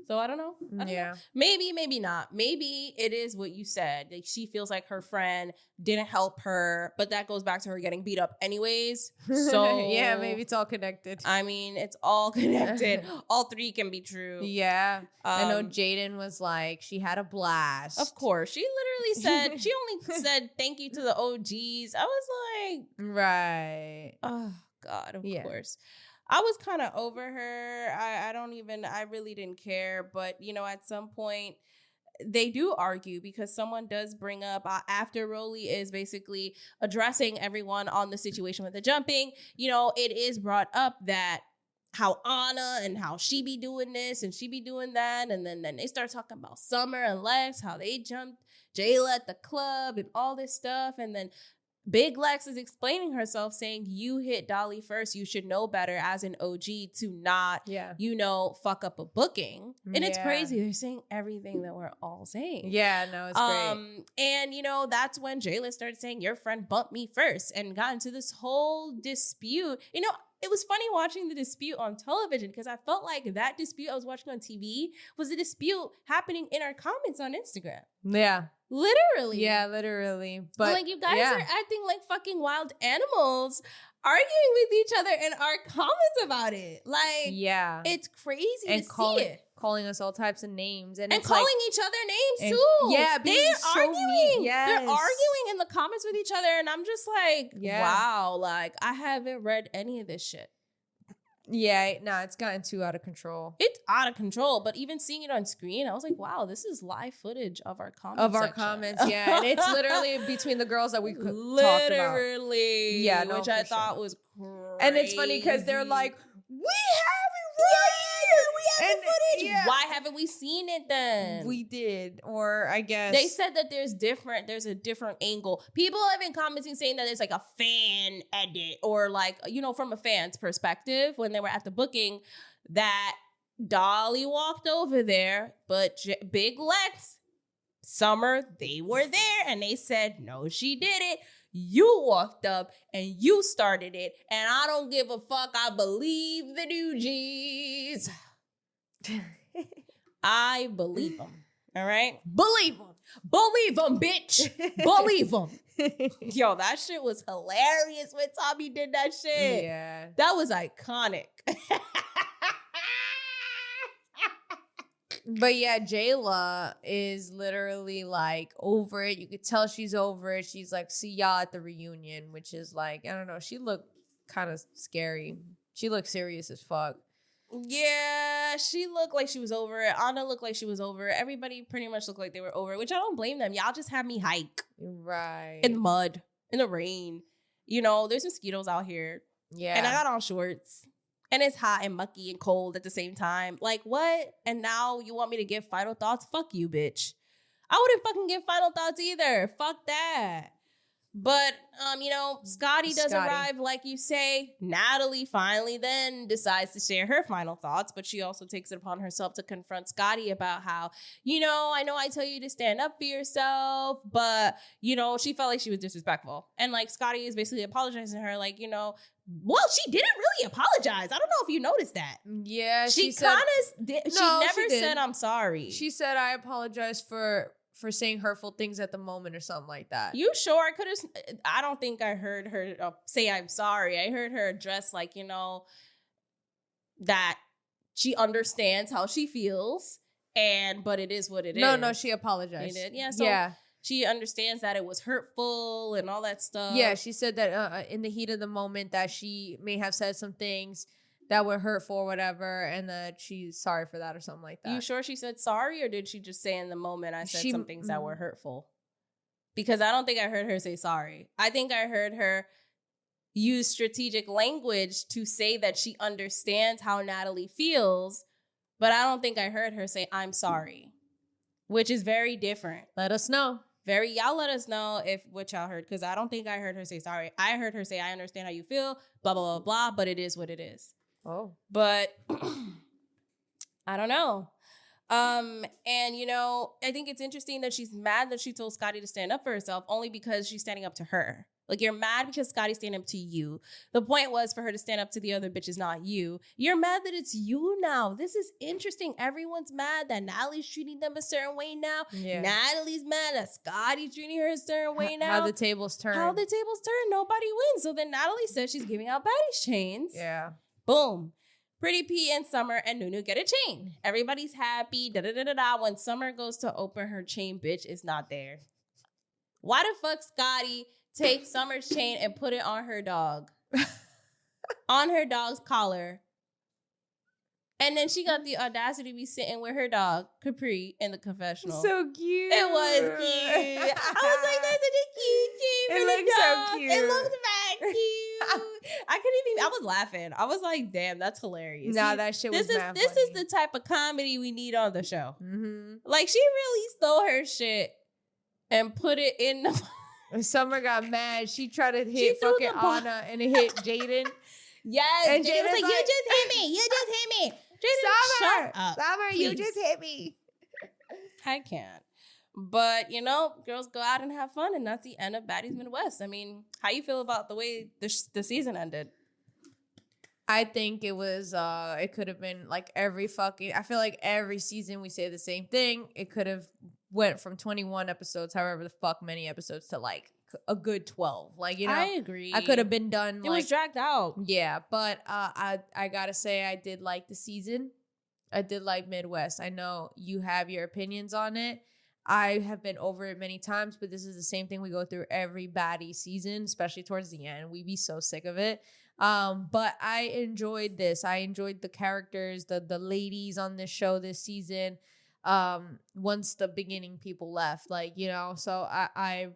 So I don't know. I don't know. Maybe, maybe not. Maybe it is what you said. Like she feels like her friend didn't help her, but that goes back to her getting beat up anyways. So yeah, maybe it's all connected. I mean, it's all connected. All three can be true. Yeah. I know Jaden was like, she had a blast. Of course. She literally said, she only said thank you to the OGs. I was like, right. Oh God, of course. I was kind of over her. I really didn't care. But, you know, at some point, they do argue because someone does bring up after Roelly is basically addressing everyone on the situation with the jumping. You know, it is brought up that how Anna and how she be doing this and she be doing that. And then they start talking about Summer and Lex, how they jumped Jayla at the club and all this stuff. And then Big Lex is explaining herself saying, you hit Dolly first. You should know better as an OG to not, you know, fuck up a booking. And it's crazy. They're saying everything that we're all saying. Yeah, no, it's great. And, you know, that's when Jayla started saying, your friend bumped me first and got into this whole dispute. You know, it was funny watching the dispute on television because I felt like that dispute I was watching on TV was a dispute happening in our comments on Instagram. Yeah. Literally. Yeah, literally. But like you guys are acting like fucking wild animals arguing with each other in our comments about it. Like, it's crazy to see it. Calling us all types of names. And calling each other names too. Yeah, they're so arguing. Yes. They're arguing in the comments with each other. And I'm just like, wow, like I haven't read any of this shit. Yeah, no, it's gotten too out of control. It's out of control, but even seeing it on screen, I was like, wow, this is live footage of our comments. Of our comments, yeah. And it's literally between the girls that we talked about. Literally. Yeah, no, which I thought was crazy. And it's funny because they're like, we have it we have the footage. Yeah. Why haven't we seen it then? We did, or I guess they said that there's a different angle. People have been commenting saying that it's like a fan edit or like, you know, from a fan's perspective when they were at the booking that Dolly walked over there, but Big Lex, Summer, they were there and they said, no, she did it. You walked up and you started it, and I don't give a fuck. I believe the new G's. I believe them. All right? Believe them. Believe them, bitch. Believe them. Yo, that shit was hilarious when Tommy did that shit. Yeah. That was iconic. But yeah, Jayla is literally like over it. You could tell she's over it. She's like, see y'all at the reunion, which is like, I don't know. She looked kind of scary. She looked serious as fuck. Yeah, she looked like she was over it. Anna looked like she was over it. Everybody pretty much looked like they were over it, which I don't blame them. Y'all just had me hike. Right. In the mud, in the rain. You know, there's mosquitoes out here. Yeah. And I got on shorts. And it's hot and mucky and cold at the same time. Like, what? And now you want me to give final thoughts? Fuck you, bitch. I wouldn't fucking give final thoughts either. Fuck that. But, you know, Scotty does arrive, like you say. Natalie finally then decides to share her final thoughts, but she also takes it upon herself to confront Scotty about how, you know I tell you to stand up for yourself, but, you know, she felt like she was disrespectful. And, like, Scotty is basically apologizing to her, like, you know, well, she didn't really apologize. I don't know if you noticed that. Yeah, she kind of did. She never said, I'm sorry. She said, I apologize for saying hurtful things at the moment or something like that. You sure? I don't think I heard her say I'm sorry. I heard her address, like, you know, that she understands how she feels, but it is what it is. No, she apologized. She did. Yeah, so she understands that it was hurtful and all that stuff. Yeah, she said that in the heat of the moment that she may have said some things that were hurtful or whatever, and that she's sorry for that or something like that. You sure she said sorry, or did she just say in the moment I said some things that were hurtful? Because I don't think I heard her say sorry. I think I heard her use strategic language to say that she understands how Natalie feels, but I don't think I heard her say I'm sorry, which is very different. Let us know. Y'all let us know what y'all heard, because I don't think I heard her say sorry. I heard her say, I understand how you feel, blah, blah, blah, blah, but it is what it is. Oh. But I don't know. And, you know, I think it's interesting that she's mad that she told Scotty to stand up for herself only because she's standing up to her. Like, you're mad because Scotty's standing up to you. The point was for her to stand up to the other bitches, not you. You're mad that it's you now. This is interesting. Everyone's mad that Natalie's treating them a certain way now. Yeah. Natalie's mad that Scotty's treating her a certain way now. How the tables turn. Nobody wins. So then Natalie says she's giving out Baddies chains. Yeah. Boom. Pretty P and Summer and Nunu get a chain. Everybody's happy. Da-da-da-da-da. When Summer goes to open her chain, bitch is not there. Why the fuck Scotty take Summer's chain and put it on her dog? On her dog's collar. And then she got the audacity to be sitting with her dog, Capri, in the confessional. So cute. It was cute. I was like, that's such a cute chain. It looks so cute. It looks very cute. I was laughing. I was like, damn, that's hilarious. Nah, that shit was This is the type of comedy we need on the show. Mm-hmm. Like, she really stole her shit and put it in the... Summer got mad. She tried to hit fucking Anna and it hit Jaden. Yes. And Jaden was like, like, you just hit me. You just hit me. Jaden, shut up. Summer, please. you just hit me. I can't. But, you know, girls go out and have fun, and that's the end of Baddies Midwest. I mean, how you feel about the way the season ended? I think it was, it could have been like I feel like every season we say the same thing. It could have went from 21 episodes, however the fuck many episodes, to like a good 12. Like, you know, I agree. I could have been done. It was dragged out. Yeah, but I gotta say I did like the season. I did like Midwest. I know you have your opinions on it. I have been over it many times, but this is the same thing we go through every baddie season, especially towards the end. We be so sick of it. But I enjoyed this. I enjoyed the characters, the ladies on this show this season. Once the beginning people left, like, you know, so I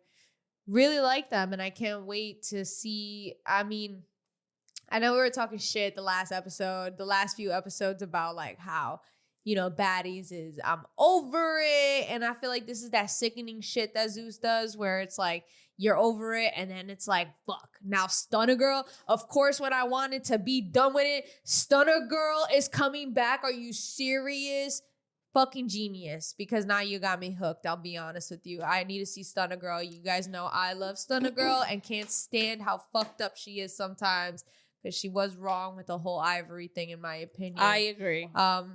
really like them, and I can't wait to see. I mean, I know we were talking shit the last few episodes about like how, you know, Baddies is, I'm over it. And I feel like this is that sickening shit that Zeus does where it's like, you're over it. And then it's like, fuck, now Stunna Girl. Of course, when I wanted to be done with it, Stunna Girl is coming back. Are you serious? Fucking genius, because now you got me hooked. I'll be honest with you. I need to see Stunna Girl. You guys know I love Stunna Girl and can't stand how fucked up she is sometimes. Because she was wrong with the whole Ivory thing, in my opinion. I agree. I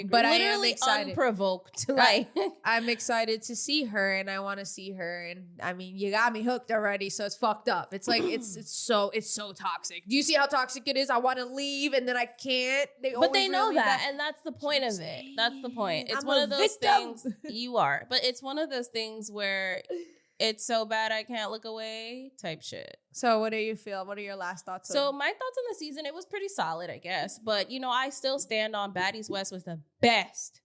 agree. But literally I am excited. Unprovoked. Like I'm excited to see her, and I want to see her. And I mean, you got me hooked already, so it's fucked up. It's like it's so toxic. Do you see how toxic it is? I want to leave, and then I can't. But they know that, and that's the point of it. That's the point. It's one of those things. You are, but it's one of those things where it's so bad I can't look away type shit. So what do you feel? What are your last thoughts? So my thoughts on the season, it was pretty solid, I guess. But, you know, I still stand on Baddies West was the best.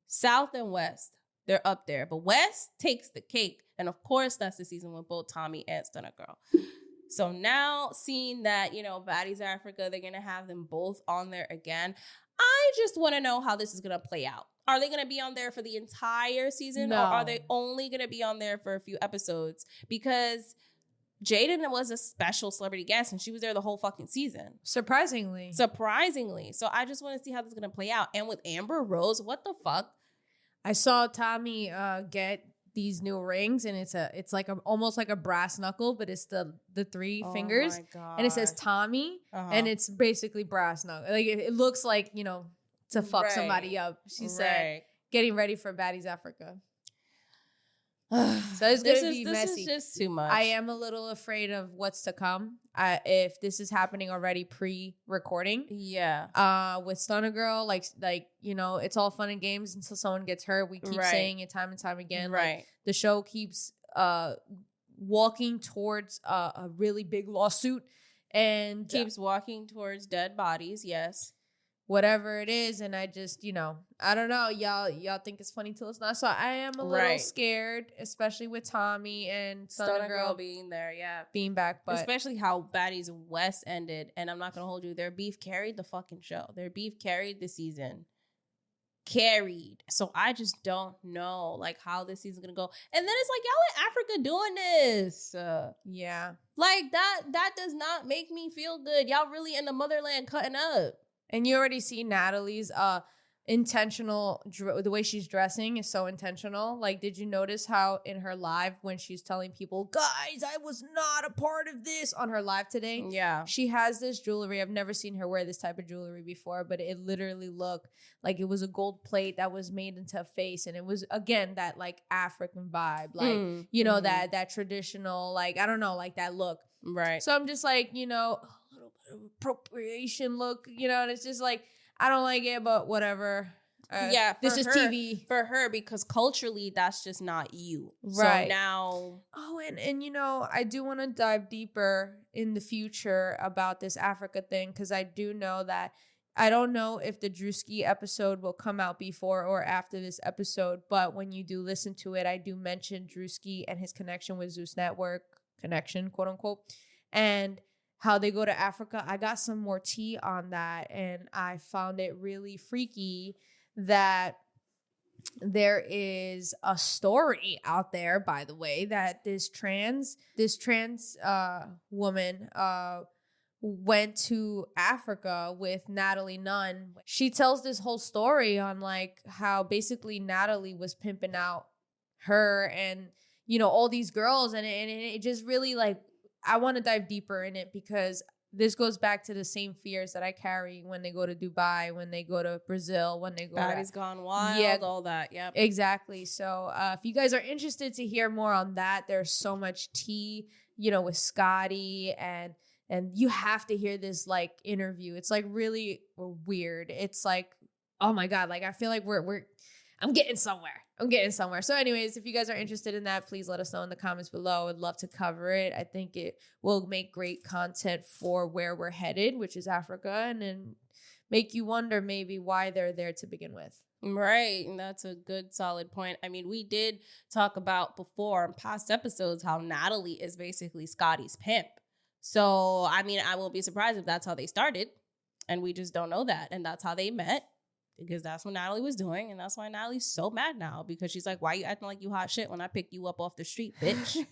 South and West, they're up there. But West takes the cake. And, of course, that's the season with both Tommy and Stunna Girl. So now seeing that, you know, Baddies Africa, they're going to have them both on there again. I just want to know how this is going to play out. Are they going to be on there for the entire season? No. Or are they only going to be on there for a few episodes? Because Jaden was a special celebrity guest and she was there the whole fucking season. Surprisingly. So I just want to see how this is going to play out. And with Amber Rose, what the fuck? I saw Tommy get these new rings, and it's like almost like a brass knuckle, but it's the three fingers. My God. And it says Tommy, and it's basically brass knuckle. Like it looks like, you know, to fuck somebody up. She said, getting ready for Baddies Africa. So it's going to be messy. This is just too much. I am a little afraid of what's to come. If this is happening already pre-recording. Yeah. With Stunna Girl, like, you know, it's all fun and games until someone gets hurt. We keep saying it time and time again. Right. Like, the show keeps walking towards a really big lawsuit. And keeps walking towards dead bodies, yes. Whatever it is, and I just, you know, I don't know, y'all think it's funny till it's not. So I am a little scared, especially with Tommy and Stunna Girl being there, being back, but especially how Baddies West ended. And I'm not gonna hold you, their beef carried the fucking show. Their beef carried the season. So I just don't know like how this season's gonna go. And then it's like, y'all in Africa doing this. Yeah, like that does not make me feel good. Y'all really in the motherland cutting up. And you already see Natalie's intentional, the way she's dressing is so intentional. Like, did you notice how in her live when she's telling people, guys, I was not a part of this on her live today? Yeah. She has this jewelry. I've never seen her wear this type of jewelry before, but it literally looked like it was a gold plate that was made into a face. And it was, again, that like African vibe, like, you know, that traditional, like, I don't know, like that look. Right. So I'm just like, you know, appropriation look, you know, and it's just like, I don't like it, but whatever. This is TV for her, because culturally that's just not you, right? So now, and you know, I do want to dive deeper in the future about this Africa thing, because I do know that I don't know if the Drewski episode will come out before or after this episode, but when you do listen to it, I do mention Drewski and his connection with Zeus Network, quote unquote, and how they go to Africa. I got some more tea on that, and I found it really freaky that there is a story out there, by the way, that this trans woman went to Africa with Natalie Nunn. She tells this whole story on like how basically Natalie was pimping out her and, you know, all these girls, and it just really like, I want to dive deeper in it, because this goes back to the same fears that I carry when they go to Dubai, when they go to Brazil, when they go Baddies Gone Wild, all that. Yeah, exactly. So if you guys are interested to hear more on that, there's so much tea, you know, with Scotty, and you have to hear this like interview. It's like really weird. It's like, oh my God, like I feel like I'm getting somewhere. So anyways, if you guys are interested in that, please let us know in the comments below. I'd love to cover it. I think it will make great content for where we're headed, which is Africa, and then make you wonder maybe why they're there to begin with. Right. And that's a good, solid point. I mean, we did talk about before in past episodes how Natalie is basically Scotty's pimp. So, I mean, I won't be surprised if that's how they started. And we just don't know that. And that's how they met, because that's what Natalie was doing. And that's why Natalie's so mad now, because she's like, why you acting like you hot shit when I picked you up off the street, bitch?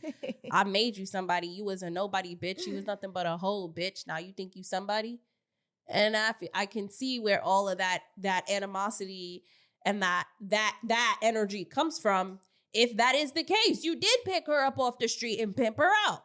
I made you somebody. You was a nobody, bitch. You was nothing but a hoe, bitch. Now you think you somebody? And I can see where all of that animosity and that energy comes from. If that is the case, you did pick her up off the street and pimp her out.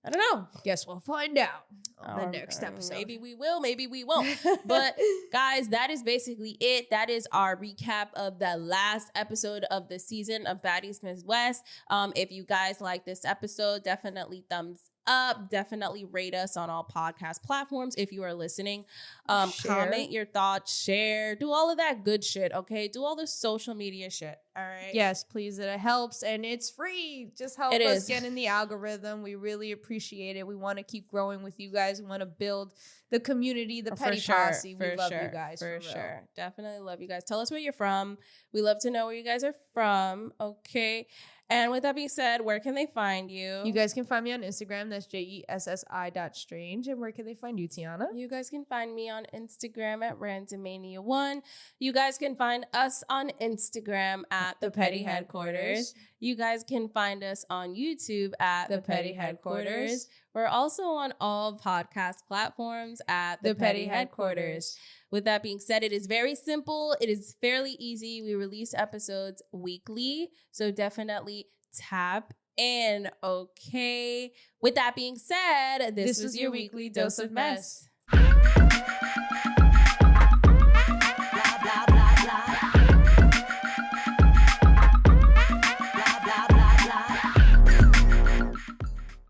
I don't know. Guess we'll find out on the next episode. Maybe we will, maybe we won't. But guys, that is basically it. That is our recap of the last episode of the season of Baddies Midwest. If you guys like this episode, definitely thumbs up. Definitely rate us on all podcast platforms if you are listening. Comment your thoughts, share, do all of that good shit, okay? Do all the social media shit, all right? Yes, please. It helps, and it's free. Just help us get in the algorithm. We really appreciate it. We want to keep growing with you guys. We want to build the community, the Petty Posse. We love you guys. For sure. Definitely love you guys. Tell us where you're from. We love to know where you guys are from, okay? And with that being said, where can they find you? You guys can find me on Instagram. That's JESSI.strange. And where can they find you, Tiana? You guys can find me on Instagram at Randomania1. You guys can find us on Instagram at The Petty Headquarters. You guys can find us on YouTube at The Petty Headquarters. We're also on all podcast platforms at The Petty Headquarters. With that being said, it is very simple. It is fairly easy. We release episodes weekly, so definitely tap in, okay? With that being said, this was your weekly dose of mess.